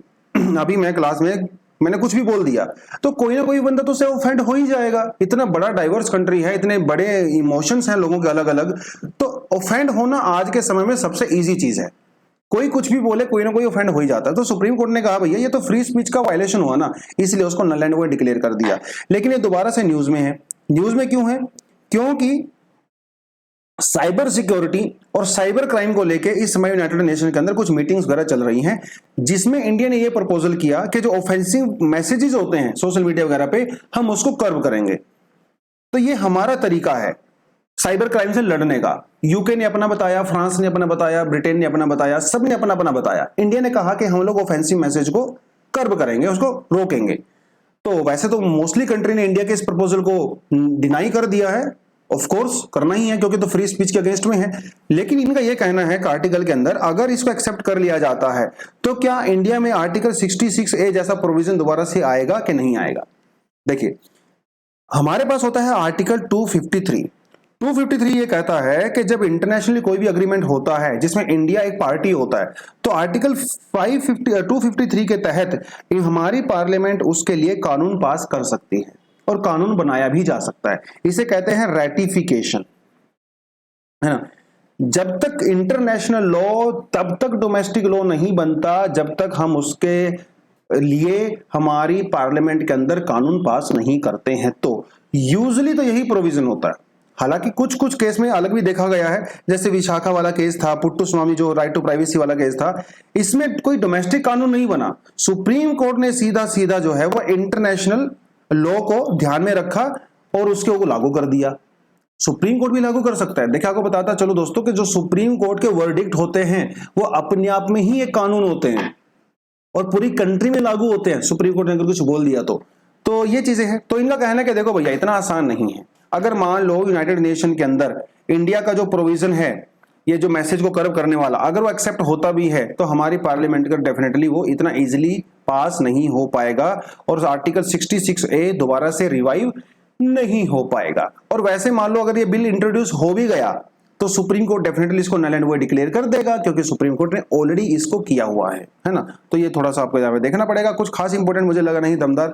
अभी मैं क्लास में मैंने कुछ भी बोल दिया तो कोई ना कोई बंदा तो उससे ऑफेंड हो ही जाएगा। इतना बड़ा डाइवर्स कंट्री है, इतने बड़े इमोशंस हैं लोगों के अलग अलग, तो ऑफेंड होना आज के समय में सबसे इजी चीज है। कोई कुछ भी बोले कोई ना कोई ऑफेंड हो ही जाता है। तो सुप्रीम कोर्ट ने कहा भैया ये तो फ्री स्पीच का वायलेशन हुआ ना, इसलिए उसको नल एंड वॉइड डिक्लेयर कर दिया। लेकिन ये दोबारा से न्यूज में है। न्यूज में क्यों है? क्योंकि साइबर सिक्योरिटी और साइबर क्राइम को लेके इस समय यूनाइटेड नेशन के अंदर कुछ मीटिंग्स वगैरह चल रही हैं जिसमें इंडिया ने ये प्रपोजल किया कि जो ऑफेंसिव मैसेजेस होते हैं सोशल मीडिया वगैरह पे हम उसको कर्व करेंगे। तो ये हमारा तरीका है साइबर क्राइम से लड़ने का। यूके ने अपना बताया, फ्रांस ने अपना बताया, ब्रिटेन ने अपना बताया, सब ने अपना अपना बताया। इंडिया ने कहा कि हम लोग ऑफेंसिव मैसेज को कर्व करेंगे, उसको रोकेंगे। तो वैसे तो मोस्टली कंट्री ने इंडिया के इस प्रपोजल को डिनाई कर दिया है, ऑफ कोर्स करना ही है क्योंकि तो फ्री स्पीच के अगेंस्ट में है। लेकिन इनका यह कहना है कि आर्टिकल के अंदर अगर इसको एक्सेप्ट कर लिया जाता है तो क्या इंडिया में आर्टिकल 66A जैसा प्रोविजन दोबारा से आएगा कि नहीं आएगा। देखिए हमारे पास होता है आर्टिकल 253 ये कहता है कि जब इंटरनेशनली कोई भी अग्रीमेंट होता है जिसमें इंडिया एक पार्टी होता है तो आर्टिकल 253 के तहत हमारी पार्लियामेंट उसके लिए कानून पास कर सकती है और कानून बनाया भी जा सकता है। इसे कहते हैं रैटिफिकेशन, है ना। जब तक इंटरनेशनल लॉ तब तक डोमेस्टिक लॉ नहीं बनता जब तक हम उसके लिए हमारी पार्लियामेंट के अंदर कानून पास नहीं करते हैं। तो यूजुअली तो यही प्रोविजन होता है। हालांकि कुछ कुछ केस में अलग भी देखा गया है, जैसे विशाखा वाला केस था, पुट्टू स्वामी जो राइट टू प्राइवेसी वाला केस था, इसमें कोई डोमेस्टिक कानून नहीं बना। सुप्रीम कोर्ट ने सीधा सीधा जो है वो इंटरनेशनल लॉ को ध्यान में रखा और उसके को लागू कर दिया। सुप्रीम कोर्ट भी लागू कर सकता है। देखिए आपको बताता चलो दोस्तों कि जो सुप्रीम कोर्ट के वर्डिक्ट होते हैं वो अपने आप में ही एक कानून होते हैं और पूरी कंट्री में लागू होते हैं। सुप्रीम कोर्ट ने अगर कुछ बोल दिया तो ये चीजें हैं। तो इनका कहना है कि देखो भैया इतना आसान नहीं है। अगर मान लो यूनाइटेड नेशन के अंदर इंडिया का जो प्रोविजन है ये जो मैसेज को कर्व करने वाला अगर वो एक्सेप्ट होता भी है तो हमारी पार्लियामेंट का डेफिनेटली वो इतना इजीली पास नहीं हो पाएगा और आर्टिकल 66A दोबारा से रिवाइव नहीं हो पाएगा। और वैसे मान लो अगर ये बिल इंट्रोड्यूस हो भी गया तो सुप्रीम कोर्ट डेफिनेटली इसको नल एंड वॉइड डिक्लेयर कर देगा क्योंकि सुप्रीम कोर्ट ने ऑलरेडी इसको किया हुआ है ना। तो ये थोड़ा सा आपको यहाँ पे देखना पड़ेगा। कुछ खास इंपॉर्टेंट मुझे लगा नहीं, दमदार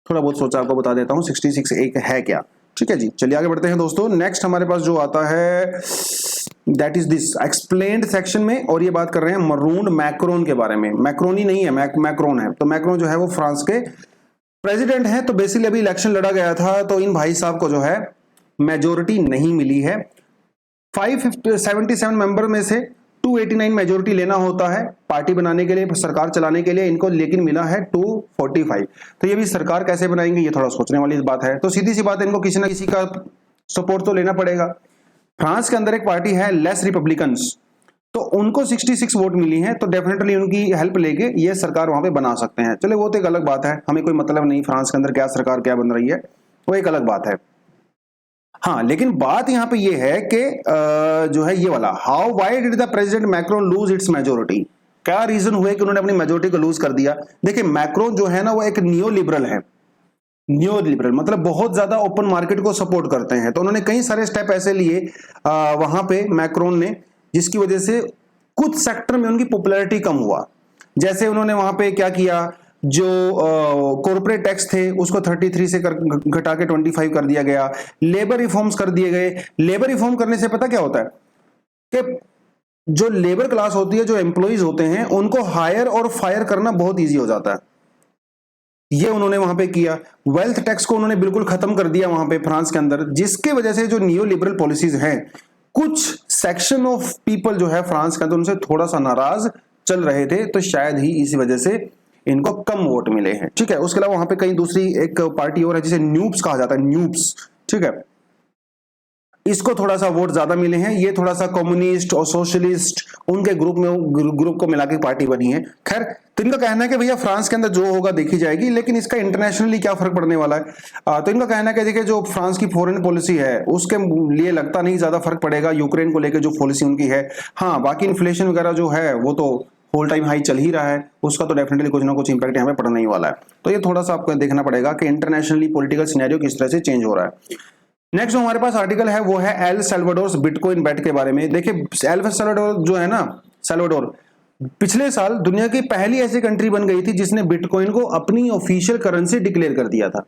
थोड़ा बहुत सोचा आपको बता देता हूँ 66A है क्या। ठीक है जी, चलिए आगे बढ़ते हैं दोस्तों। नेक्स्ट हमारे पास जो आता है that is this explained section में, और ये बात कर रहे हैं मरून मैक्रोन के बारे में। मैक्रोनी नहीं है, मैक्रोन है। तो मैक्रोन जो है वो फ्रांस के प्रेसिडेंट हैं। तो बेसिकली अभी इलेक्शन लड़ा गया था तो इन भाई साहब को जो है मेजोरिटी नहीं मिली है। 577 मेंबर में से 289 मेजोरिटी लेना होता है पार्टी बनाने के लिए, सरकार चलाने के लिए इनको, लेकिन मिला है 245। तो ये भी सरकार कैसे बनाएंगे, ये थोड़ा सोचने वाली बात है। तो सीधी सी बात है, इनको किसी ना किसी का सपोर्ट तो लेना पड़ेगा। फ्रांस के अंदर एक पार्टी है लेस रिपब्लिकन्स, तो उनको 66 वोट मिली है, तो डेफिनेटली उनकी हेल्प लेके ये सरकार वहां पे बना सकते हैं। चले वो तो एक अलग बात है, हमें कोई मतलब नहीं फ्रांस के अंदर क्या सरकार क्या बन रही है, वो एक अलग बात है। हाँ, लेकिन बात यहां पे ये है कि जो है ये वाला, how why did the president Macron lose its majority, क्या रीजन हुए कि उन्होंने अपनी मेजोरिटी को लूज कर दिया। देखिए मैक्रोन जो है ना वो एक नियो लिबरल है, न्यू लिबरल मतलब बहुत ज्यादा ओपन मार्केट को सपोर्ट करते हैं। तो उन्होंने कई सारे स्टेप ऐसे लिए वहां पे मैक्रोन ने, जिसकी वजह से कुछ सेक्टर में उनकी पॉपुलैरिटी कम हुआ। जैसे उन्होंने वहां पे क्या किया, जो कॉर्पोरेट टैक्स थे उसको 33 से घटा के 25 कर दिया गया, लेबर रिफॉर्म्स कर दिए गए। लेबर रिफॉर्म करने से पता क्या होता है कि जो लेबर क्लास होती है, जो एम्प्लॉइज होते हैं, उनको हायर और फायर करना बहुत ईजी हो जाता है। ये उन्होंने वहां पे किया। वेल्थ टैक्स को उन्होंने बिल्कुल खत्म कर दिया वहां पे फ्रांस के अंदर, जिसके वजह से जो नियो लिबरल पॉलिसीज हैं, कुछ सेक्शन ऑफ पीपल जो है फ्रांस के अंदर उनसे थोड़ा सा नाराज चल रहे थे, तो शायद ही इसी वजह से इनको कम वोट मिले हैं। ठीक है, उसके अलावा वहां पे कई दूसरी एक पार्टी और है जिसे न्यूब्स कहा जाता है, न्यूब्स। ठीक है, इसको थोड़ा सा वोट ज्यादा मिले हैं। ये थोड़ा सा कम्युनिस्ट और सोशलिस्ट उनके ग्रुप को मिला के पार्टी बनी है। खैर, तो इनका कहना है कि भैया फ्रांस के अंदर जो होगा देखी जाएगी, लेकिन इसका इंटरनेशनली क्या फर्क पड़ने वाला है। तो इनका कहना है कि देखिए जो फ्रांस की फॉरेन पॉलिसी है उसके लिए लगता नहीं ज्यादा फर्क पड़ेगा, यूक्रेन को लेकर जो पॉलिसी उनकी है। हाँ, बाकी इन्फ्लेशन वगैरह जो है वो तो होल टाइम हाई चल ही रहा है, उसका तो डेफिनेटली कुछ ना कुछ इंपैक्ट हमें पड़ना ही वाला है। तो ये थोड़ा सा आपको देखना पड़ेगा कि इंटरनेशनली पॉलिटिकल सिनेरियो किस तरह से चेंज हो रहा है। नेक्स्ट जो हमारे पास आर्टिकल है वो है एल सल्वाडोर बिटकॉइन बेट के बारे में। देखिए एल सल्वाडोर जो है ना, सल्वाडोर पिछले साल दुनिया की पहली ऐसी कंट्री बन गई थी जिसने बिटकॉइन को अपनी ऑफिशियल करेंसी डिक्लेयर कर दिया था।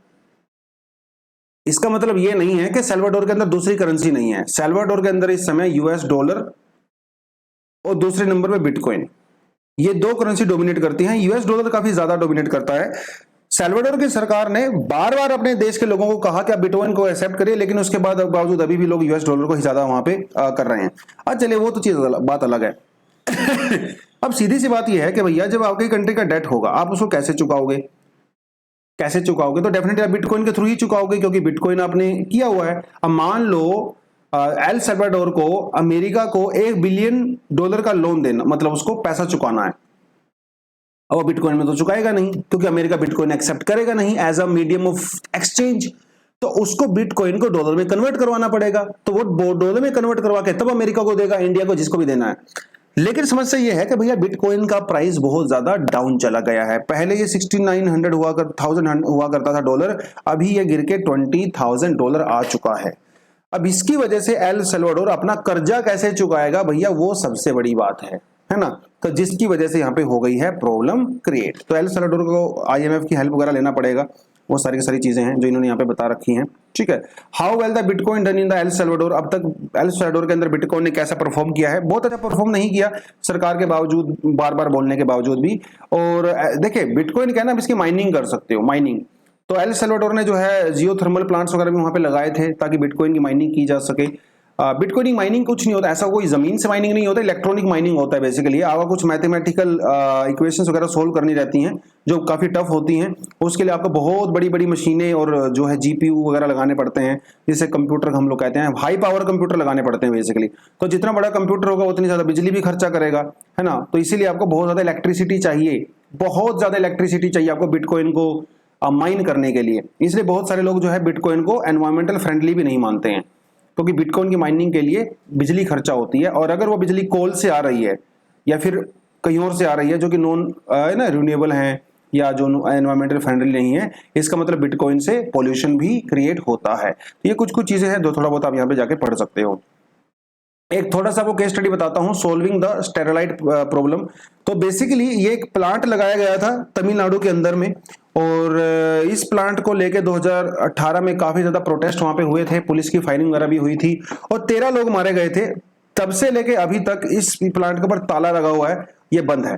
इसका मतलब ये नहीं है कि सल्वाडोर के अंदर दूसरी करेंसी नहीं है। सल्वाडोर के अंदर इस समय यूएस डॉलर और दूसरे नंबर पे बिटकॉइन, ये दो करेंसी डोमिनेट करती हैं। यूएस डॉलर काफी ज्यादा डोमिनेट करता है। सल्वाडोर की सरकार ने बार बार अपने देश के लोगों को कहा कि आप बिटकॉइन को एक्सेप्ट करिए, लेकिन उसके बाद बावजूद अभी भी लोग यूएस डॉलर को ही ज्यादा वहां पे कर रहे हैं। अब चलिए वो तो चीज बात अलग है। अब सीधी सी बात यह है कि भैया जब आपकी कंट्री का डेट होगा आप उसको कैसे चुकाओगे, कैसे चुकाओगे? तो डेफिनेटली आप बिटकॉइन के थ्रू ही चुकाओगे, क्योंकि बिटकॉइन आपने किया हुआ है। अब मान लो एल सल्वाडोर को अमेरिका को $1 बिलियन का लोन देना, मतलब उसको पैसा चुकाना है। अब वो बिटकॉइन में तो चुकाएगा नहीं, क्योंकि अमेरिका बिटकॉइन एक्सेप्ट करेगा नहीं as a medium of exchange. तो उसको बिटकॉइन को डॉलर में कन्वर्ट करवाना पड़ेगा, तो वो डॉलर में कन्वर्ट करवा के तब अमेरिका को देगा, इंडिया को, जिसको भी देना है। लेकिन समस्या ये है कि भैया बिटकॉइन का प्राइस बहुत ज्यादा डाउन चला गया है। पहले ये 6900 हुआ करता था डॉलर, अभी ये गिर के $20,000 आ चुका है। अब इसकी वजह से एल सल्वाडोर अपना कर्जा कैसे चुकाएगा भैया, वो सबसे बड़ी बात है ना। तो जिसकी वजह से यहाँ पे हो गई है प्रॉब्लम क्रिएट। तो एल सल्वाडोर को आईएमएफ की हेल्प वगैरह लेना पड़ेगा। वो सारी की सारी चीजें हैं जो इन्होंने यहाँ पे बता रखी हैं। ठीक है, how well the bitcoin done in the El Salvador. अब तक एल सल्वाडोर के अंदर बिटकॉइन ने कैसा परफॉर्म किया है? बहुत अच्छा परफॉर्म नहीं किया, सरकार के बावजूद, बार बार बोलने के बावजूद भी। और देखिए बिटकॉइन क्या है ना, इसकी माइनिंग कर सकते हो, माइनिंग। तो एल सल्वाडोर ने जो है जियोथर्मल प्लांट्स वगैरह भी वहां पे लगाए थे ताकि बिटकॉइन की माइनिंग की जा सके। बिटकॉइन माइनिंग कुछ नहीं होता, ऐसा कोई जमीन से माइनिंग नहीं होता, इलेक्ट्रॉनिक माइनिंग होता है बेसिकली। आपको कुछ मैथमेटिकल इक्वेशंस वगैरह सोल्व करनी रहती हैं जो काफी टफ होती हैं। उसके लिए आपको बहुत बड़ी बड़ी मशीनें और जो है जीपीयू वगैरह लगाने पड़ते हैं, जिसे कंप्यूटर हम लोग कहते हैं, हाई पावर कंप्यूटर लगाने पड़ते हैं बेसिकली। तो जितना बड़ा कंप्यूटर होगा उतनी ज्यादा बिजली भी खर्चा करेगा, है ना। तो इसीलिए आपको बहुत ज्यादा इलेक्ट्रिसिटी चाहिए, बहुत ज्यादा इलेक्ट्रिसिटी चाहिए आपको बिटकॉइन को माइन करने के लिए। इसलिए बहुत सारे लोग जो है बिटकॉइन को एनवायरमेंटल फ्रेंडली भी नहीं मानते हैं, क्योंकि बिटकॉइन की माइनिंग के लिए बिजली खर्चा होती है। और अगर वो बिजली कोल से आ रही है या फिर कहीं और से आ रही है जो कि नॉन ना रिन्यूएबल है या जो एनवायरमेंटल फ्रेंडली नहीं है, इसका मतलब बिटकॉइन से पॉल्यूशन भी क्रिएट होता है। तो ये कुछ कुछ चीजें हैं जो थोड़ा बहुत आप यहाँ पे जाके पढ़ सकते हो। एक थोड़ा सा आपको केस स्टडी बताता हूं, सोल्विंग द स्टेरलाइट प्रॉब्लम। तो बेसिकली ये एक प्लांट लगाया गया था तमिलनाडु के अंदर में, और इस प्लांट को लेके 2018 में काफी ज्यादा प्रोटेस्ट वहां पे हुए थे, पुलिस की फायरिंग वगैरह भी हुई थी और 13 लोग मारे गए थे। तब से लेके अभी तक इस प्लांट के ऊपर ताला लगा हुआ है, ये बंद है।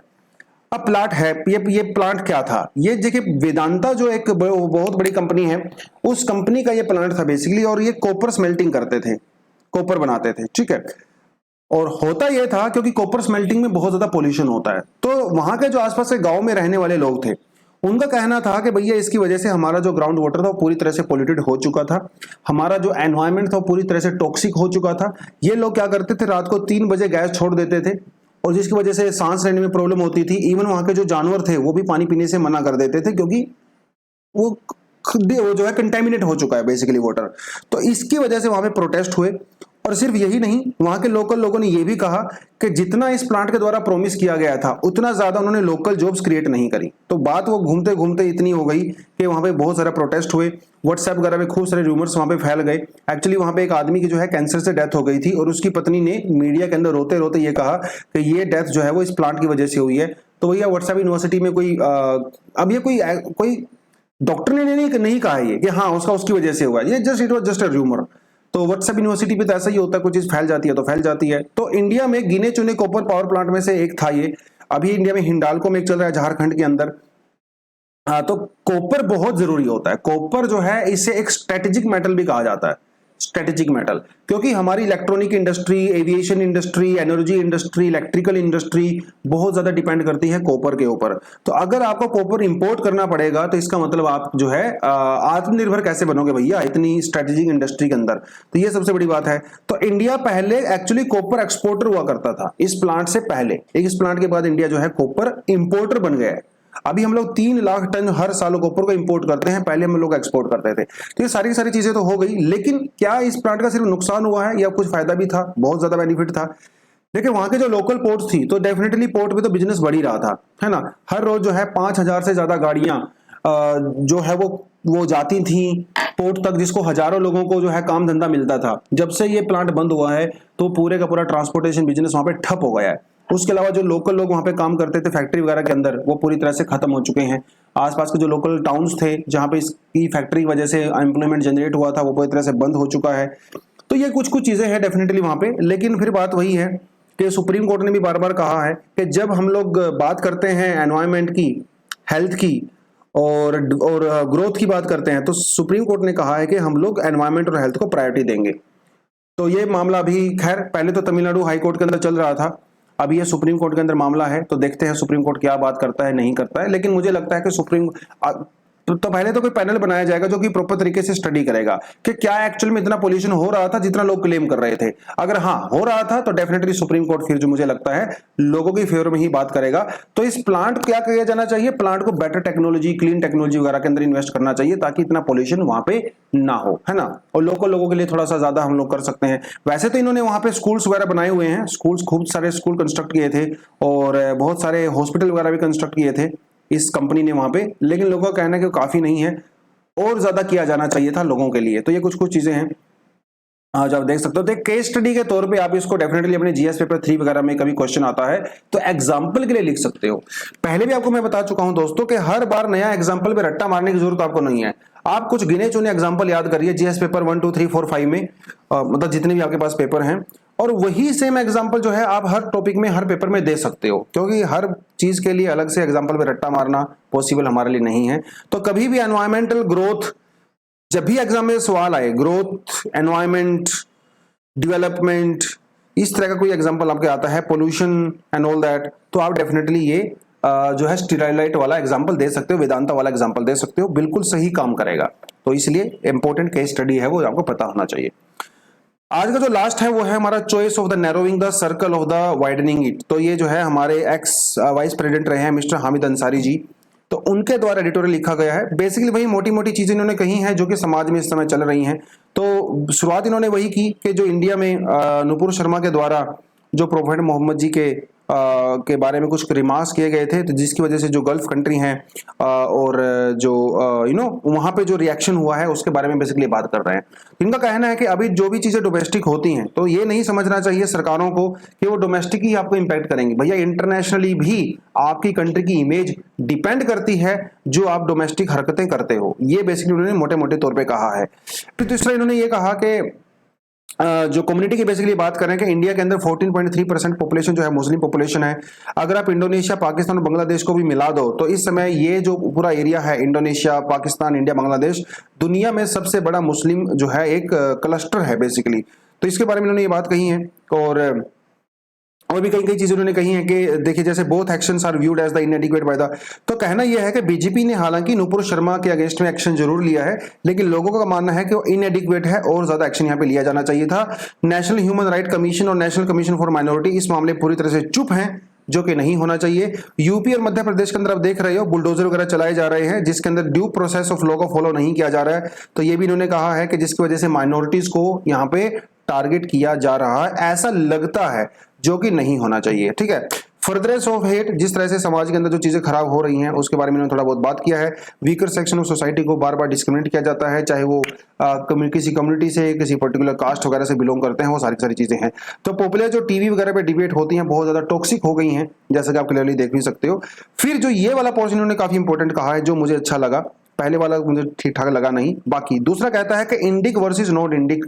अब प्लांट है, ये प्लांट क्या था? ये देखिए वेदांता जो एक बहुत बड़ी कंपनी है, उस कंपनी का ये प्लांट था बेसिकली, और ये कॉपर स्मेल्टिंग करते थे, कॉपर बनाते थे। ठीक है, और होता यह था क्योंकि कॉपर स्मेल्टिंग में बहुत ज्यादा पोल्यूशन होता है, तो वहां के जो आसपास के गांव में रहने वाले लोग थे, उनका कहना था कि भैया इसकी वजह से हमारा जो ग्राउंड वाटर था वो पूरी तरह से पोल्यूटेड हो चुका था, हमारा जो एनवायरनमेंट था वो पूरी तरह से टॉक्सिक हो चुका था। ये लोग क्या करते थे, रात को 3 बजे गैस छोड़ देते थे, और जिसकी वजह से सांस लेने में प्रॉब्लम होती थी। इवन वहां के जो जानवर थे वो भी पानी पीने से मना कर देते थे, क्योंकि वो वो जो है कंटेमिनेट हो चुका है बेसिकली वाटर। तो इसकी वजह से वहां पे प्रोटेस्ट हुए। और सिर्फ यही नहीं, वहां के लोकल लोगों ने यह भी कहा कि जितना इस प्लांट के द्वारा प्रॉमिस किया गया था उतना ज्यादा उन्होंने लोकल जॉब्स क्रिएट नहीं करी। तो बात वो घूमते घूमते इतनी हो गई कि वहां पे बहुत सारे प्रोटेस्ट हुए, व्हाट्सएप वगैरह में खूब सारे रूमर्स वहां पे फैल गए। एक्चुअली वहां पे एक आदमी की जो है कैंसर से डेथ हो गई थी, और उसकी पत्नी ने मीडिया के अंदर रोते रोते ये कहा कि ये डेथ जो है वो इस प्लांट की वजह से हुई है। तो भैया व्हाट्सएप यूनिवर्सिटी में कोई अब ये कोई डॉक्टर ने नहीं कहा ये कि हाँ उसकी वजह से हुआ, ये it was just a rumour. तो व्हाट्सएप यूनिवर्सिटी पे तो ऐसा ही होता है, कुछ चीज फैल जाती है तो फैल जाती है। तो इंडिया में गिने चुने कॉपर पावर प्लांट में से एक था ये। अभी इंडिया में हिंडाल्को में एक चल रहा है झारखंड के अंदर। तो कॉपर बहुत जरूरी होता है। कॉपर जो है इसे एक स्ट्रेटेजिक मेटल भी कहा जाता है, स्ट्रेटेजिक मेटल, क्योंकि हमारी electronic industry, aviation industry, energy industry, electrical industry बहुत ज्यादा डिपेंड करती है कॉपर के ऊपर। तो अगर आपको कॉपर इंपोर्ट करना पड़ेगा तो इसका मतलब आप जो है आत्मनिर्भर कैसे बनोगे भैया इतनी स्ट्रेटेजिक इंडस्ट्री के अंदर। तो ये सबसे बड़ी बात है। तो इंडिया पहले एक्चुअली कॉपर एक्सपोर्टर हुआ करता था इस प्लांट से पहले। इस प्लांट के बाद इंडिया जो है कॉपर इंपोर्टर बन गया है। अभी हम लोग 3 लाख टन हर साल कॉपर को इंपोर्ट करते हैं, पहले हम लोग एक्सपोर्ट करते थे। तो ये सारी की सारी चीजें तो हो गई, लेकिन क्या इस प्लांट का सिर्फ नुकसान हुआ है या कुछ फायदा भी था? बहुत ज्यादा बेनिफिट था। देखिए वहां के जो लोकल पोर्ट्स थी तो डेफिनेटली पोर्ट पे तो बिजनेस बढ़ ही रहा था, है ना। हर रोज जो है 5,000 से ज्यादा गाड़ियां जो है वो जाती थी पोर्ट तक, जिसको हजारों लोगों को जो है काम धंधा मिलता था। जब से ये प्लांट बंद हुआ है तो पूरे का पूरा ट्रांसपोर्टेशन बिजनेस वहां पे ठप हो गया है। उसके अलावा जो लोकल लोग वहां पे काम करते थे फैक्ट्री वगैरह के अंदर, वो पूरी तरह से खत्म हो चुके हैं। आसपास के जो लोकल टाउन्स थे जहां पे इसकी फैक्ट्री की वजह से एम्प्लॉयमेंट जनरेट हुआ था वो पूरी तरह से बंद हो चुका है। तो ये कुछ कुछ चीजें हैं डेफिनेटली वहां पे। लेकिन फिर बात वही है कि सुप्रीम कोर्ट ने भी बार बार कहा है कि जब हम लोग बात करते हैं एनवायरमेंट की, हेल्थ की और ग्रोथ की बात करते हैं, तो सुप्रीम कोर्ट ने कहा है कि हम लोग एनवायरमेंट और हेल्थ को प्रायोरिटी देंगे। तो ये मामला अभी खैर पहले तो तमिलनाडु हाई कोर्ट के अंदर चल रहा था, अभी ये सुप्रीम कोर्ट के अंदर मामला है। तो देखते हैं सुप्रीम कोर्ट क्या बात करता है नहीं करता है। लेकिन मुझे लगता है कि सुप्रीम तो पहले तो कोई पैनल बनाया जाएगा जो कि प्रॉपर तरीके से स्टडी करेगा कि क्या एक्चुअल में इतना पोल्यूशन हो रहा था जितना लोग क्लेम कर रहे थे। अगर हाँ हो रहा था तो डेफिनेटली सुप्रीम कोर्ट फिर जो मुझे लगता है लोगों की फेवर में ही बात करेगा। तो इस प्लांट क्या किया जाना चाहिए, प्लांट को बेटर टेक्नोलॉजी, क्लीन टेक्नोलॉजी वगैरह के अंदर इन्वेस्ट करना चाहिए ताकि इतना पोल्यूशन वहां पे ना हो, है ना। और लोकल लोगों के लिए थोड़ा सा ज्यादा हम लोग कर सकते हैं। वैसे तो इन्होंने वहां पे स्कूल्स वगैरह बनाए हुए हैं, स्कूल्स खूब सारे स्कूल कंस्ट्रक्ट किए थे और बहुत सारे हॉस्पिटल वगैरह भी कंस्ट्रक्ट किए थे इस कंपनी ने वहां पे। लेकिन लोगों का कहना है कि काफी नहीं है और ज्यादा किया जाना चाहिए था लोगों के लिए। तो ये कुछ कुछ चीजें हैं आज आप देख सकते हो। तो केस स्टडी के तौर पे आप इसको डेफिनेटली अपने जीएस पेपर 3 वगैरह में कभी क्वेश्चन आता है तो एग्जांपल के लिए लिख सकते हो। पहले भी आपको मैं बता चुका हूं दोस्तों कि हर बार नया एग्जांपल पे रट्टा मारने की जरूरत आपको नहीं है। आप कुछ गिने चुने एग्जांपल याद करिए जीएस पेपर 1 2 3 4 5 में, मतलब जितने भी आपके पास पेपर हैं, और वही सेम एग्जांपल जो है आप हर टॉपिक में हर पेपर में दे सकते हो, क्योंकि हर चीज के लिए अलग से एग्जांपल पे रट्टा मारना पॉसिबल हमारे लिए नहीं है। तो कभी भी एनवायरमेंटल ग्रोथ, जब भी एग्जाम में सवाल आए ग्रोथ, एनवायरमेंट, डेवलपमेंट, इस तरह का कोई एग्जांपल आपके आता है, पोल्यूशन एंड ऑल दैट, तो आप डेफिनेटली ये जो है स्टेरलाइट वाला एग्जांपल दे सकते हो, वेदांता वाला एग्जांपल दे सकते हो, बिल्कुल सही काम करेगा। तो इसलिए इंपॉर्टेंट केस स्टडी है वो आपको पता होना चाहिए। आज का जो लास्ट है वो है हमारा choice of the narrowing the circle of the widening it. तो ये जो है हमारे एक्स वाइस प्रेसिडेंट रहे हैं मिस्टर हामिद अंसारी जी, तो उनके द्वारा एडिटोरियल लिखा गया है। बेसिकली वही मोटी मोटी चीजें इन्होंने कही हैं जो कि समाज में इस समय चल रही हैं। तो शुरुआत इन्होंने वही की कि जो इंडिया में नुपुर शर्मा के द्वारा जो प्रोफेट मोहम्मद जी के बारे में कुछ रिमार्क्स किए गए थे, तो जिसकी वजह से जो गल्फ कंट्री हैं और जो वहां पे जो रिएक्शन हुआ है उसके बारे में बेसिकली बात कर रहे हैं। इनका कहना है कि अभी जो भी चीजें डोमेस्टिक होती हैं तो ये नहीं समझना चाहिए सरकारों को कि वो डोमेस्टिक ही आपको इंपैक्ट करेंगे। भैया इंटरनेशनली भी आपकी कंट्री की इमेज डिपेंड करती है जो आप डोमेस्टिक हरकतें करते हो। ये बेसिकली उन्होंने मोटे मोटे तौर पे कहा है। फिर तीसरा इन्होंने ये कहा कि जो कम्युनिटी की बेसिकली बात करें कि इंडिया के अंदर 14.3% पॉपुलेशन जो है मुस्लिम पॉपुलेशन है। अगर आप इंडोनेशिया, पाकिस्तान और बांग्लादेश को भी मिला दो तो इस समय ये जो पूरा एरिया है इंडोनेशिया, पाकिस्तान, इंडिया, बांग्लादेश, दुनिया में सबसे बड़ा मुस्लिम जो है एक क्लस्टर है बेसिकली। तो इसके बारे में इन्होंने ये बात कही है। और और भी कई कई चीजें उन्होंने कही है कि देखिए जैसे both actions are viewed as the inadequate by the, तो कहना यह है कि बीजेपी ने हालांकि नुपुर शर्मा के अगेंस्ट में एक्शन जरूर लिया है, लेकिन लोगों का मानना है कि वो इनएडिक्वेट है और ज्यादा एक्शन यहाँ पे लिया जाना चाहिए था। नेशनल ह्यूमन राइट कमीशन और नेशनल कमीशन फॉर माइनॉरिटी इस मामले पूरी तरह से चुप हैं, जो कि नहीं होना चाहिए। यूपी और मध्य प्रदेश के अंदर आप देख रहे हो बुलडोजर वगैरह चलाए जा रहे हैं, जिसके अंदर ड्यू प्रोसेस ऑफ लॉ को फॉलो नहीं किया जा रहा है। तो ये भी इन्होंने कहा है कि जिसकी वजह से माइनॉरिटीज को यहाँ पे टारगेट किया जा रहा है, ऐसा लगता है, जो कि नहीं होना चाहिए। ठीक है, फर्दरेंस ऑफ हेट, जिस तरह से समाज के अंदर जो चीजें खराब हो रही हैं उसके बारे में इन्होंने थोड़ा बहुत बात किया है। वीकर सेक्शन ऑफ सोसाइटी को बार बार डिस्क्रिमिनेट किया जाता है, चाहे वो किसी कम्युनिटी से, किसी पर्टिकुलर कास्ट वगैरह से बिलोंग करते हैं, वो सारी चीजें हैं। तो पॉपुलर जो टीवी वगैरह पे डिबेट होती हैं बहुत ज्यादा टॉक्सिक हो गई हैं, जैसा कि आप क्लियरली देख भी सकते हो। फिर जो ये वाला पोर्शन इन्होंने काफी इंपॉर्टेंट कहा है, जो मुझे अच्छा लगा, पहले वाला मुझे ठीक ठाक लगा नहीं, बाकी दूसरा कहता है कि इंडिक वर्सेस नॉट इंडिक।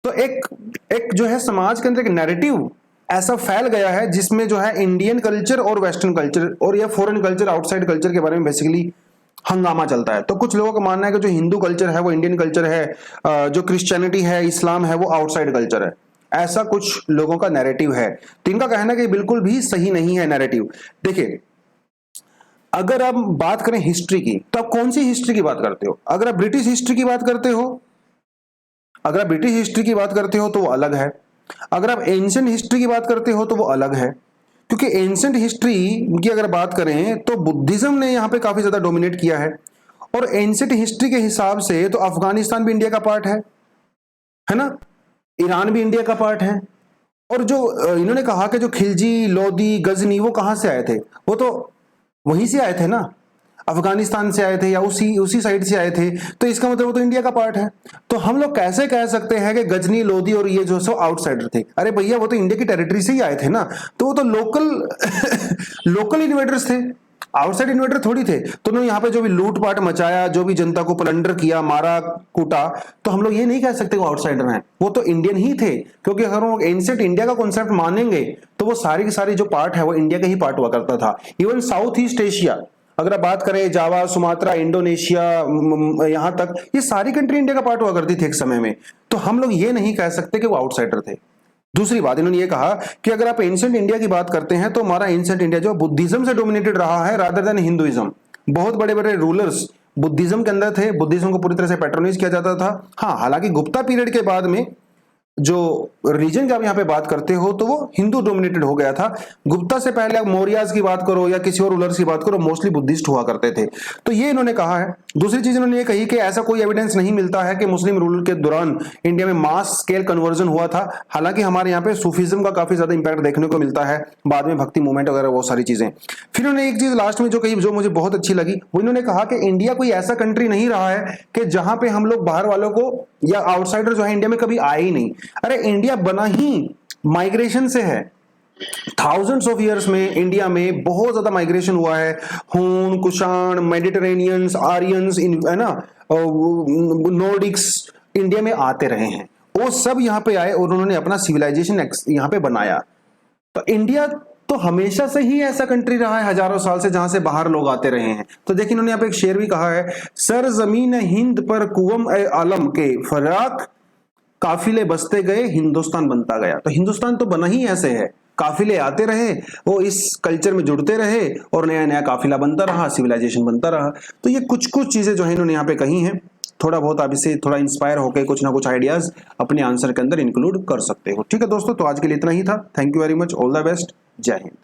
तो एक जो है समाज के अंदर एक नैरेटिव ऐसा फैल गया है जिसमें जो है इंडियन कल्चर और वेस्टर्न कल्चर और या फॉरेन कल्चर, आउटसाइड कल्चर के बारे में बेसिकली हंगामा चलता है। तो कुछ लोगों का मानना है कि जो हिंदू कल्चर है वो इंडियन कल्चर है, जो क्रिश्चियनिटी है, इस्लाम है, वो आउटसाइड कल्चर है। ऐसा कुछ लोगों का नैरेटिव है। तो इनका कहना है कि बिल्कुल भी सही नहीं है नैरेटिव। देखिए, अगर आप बात करें हिस्ट्री की, तो आप कौन सी हिस्ट्री की बात करते हो? अगर आप ब्रिटिश हिस्ट्री की बात करते हो, अगर आप ब्रिटिश हिस्ट्री की बात करते हो तो वो अलग है। अगर आप एंशिएंट हिस्ट्री की बात करते हो तो वो अलग है, क्योंकि एंशिएंट हिस्ट्री की अगर बात करें तो बुद्धिज्म ने यहाँ पे काफी ज्यादा डोमिनेट किया है। और एंशिएंट हिस्ट्री के हिसाब से तो अफगानिस्तान भी इंडिया का पार्ट है ना, ईरान भी इंडिया का पार्ट है। और जो इन्होंने कहा कि जो खिलजी, लोदी, गजनी वो कहां से आए थे? वो तो वहीं से आए थे ना, अफगानिस्तान से आए थे या उसी साइड से आए थे। तो इसका मतलब वो तो इंडिया का पार्ट है। तो हम लोग कैसे कह सकते हैं कि गजनी, लोधी और ये जो सो आउटसाइडर थे? अरे भैया, वो तो इंडिया की टेरिटरी से ही आए थे ना, तो वो तो लोकल इन्वेडर्स थे, आउटसाइड इन्वेडर थोड़ी थे। तो उन्होंने यहाँ पे जो भी लूटपाट मचाया, जो भी जनता को प्लंडर किया, मारा कूटा, तो हम लोग ये नहीं कह सकते वो आउटसाइडर हैं, वो तो इंडियन ही थे। क्योंकि अगर हम एंशिएंट इंडिया का कॉन्सेप्ट मानेंगे तो वो सारी की सारी जो पार्ट है वो इंडिया का ही पार्ट हुआ करता था। इवन साउथ ईस्ट एशिया, अगर आप बात करें जावा, सुमात्रा, इंडोनेशिया, यहां तक, ये सारी कंट्री इंडिया का पार्ट हुआ करती थी एक समय में। तो हम लोग ये नहीं कह सकते कि वो आउटसाइडर थे। दूसरी बात, इन्होंने ये कहा कि अगर आप एंशिएंट इंडिया की बात करते हैं तो हमारा एंशिएंट इंडिया जो बुद्धिज्म से डोमिनेटेड रहा है रादर देन हिंदुइज्म। बहुत बड़े बड़े रूलर्स बुद्धिज्म के अंदर थे, बुद्धिज्म को पूरी तरह से पैट्रोनाइज किया जाता था। हाँ, हालांकि गुप्ता पीरियड के बाद में जो रिलीजन की आप यहाँ पे बात करते हो तो वो हिंदू डोमिनेटेड हो गया था। गुप्ता से पहले आप मौर्याज की बात करो या किसी और रूलर्स की बात करो, मोस्टली बुद्धिस्ट हुआ करते थे। तो ये इन्होंने कहा है। दूसरी चीज इन्होंने ये कही कि ऐसा कोई एविडेंस नहीं मिलता है कि मुस्लिम रूल के दौरान इंडिया में मास स्केल कन्वर्जन हुआ था। हालांकि हमारे यहाँ पे सूफिज्म का काफी ज्यादा इंपैक्ट देखने को मिलता है, बाद में भक्ति मूवमेंट वगैरह बहुत सारी चीजें। फिर उन्होंने एक चीज लास्ट में जो कही, जो मुझे बहुत अच्छी लगी, वो इन्होंने कहा कि इंडिया कोई ऐसा कंट्री नहीं रहा है कि जहां पे हम लोग बाहर वालों को या आउटसाइडर जो है इंडिया में कभी आए ही नहीं। अरे इंडिया बना ही माइग्रेशन से है। थाउजेंड्स ऑफ इयर्स में इंडिया में बहुत ज्यादा माइग्रेशन हुआ है। हून, कुषाण, मेडिटेरेनियंस, आर्यंस, है ना, नॉर्डिक्स इंडिया में आते रहे हैं। वो सब यहाँ पे आए और उन्होंने अपना सिविलाइजेशन यहाँ पे बनाया। तो इंडिया तो हमेशा से ही ऐसा कंट्री रहा है, हजारों साल से, जहां से बाहर लोग आते रहे हैं। तो देखिए इन्होंने यहाँ पे एक शेर भी कहा है, सर जमीन हिंद पर कुवम ए आलम के फराक काफिले बसते गए, हिंदुस्तान बनता गया। तो हिंदुस्तान तो बना ही ऐसे है, काफिले आते रहे, वो इस कल्चर में जुड़ते रहे और नया नया काफिला बनता रहा, सिविलाइजेशन बनता रहा। तो ये कुछ कुछ चीजें जो है इन्होंने यहाँ पे कही हैं। थोड़ा बहुत आप इसे थोड़ा इंस्पायर होकर कुछ ना कुछ आइडियाज अपने आंसर के अंदर इंक्लूड कर सकते हो। ठीक है दोस्तों, तो आज के लिए इतना ही था। Thank you very much, all the best, जय हिंद।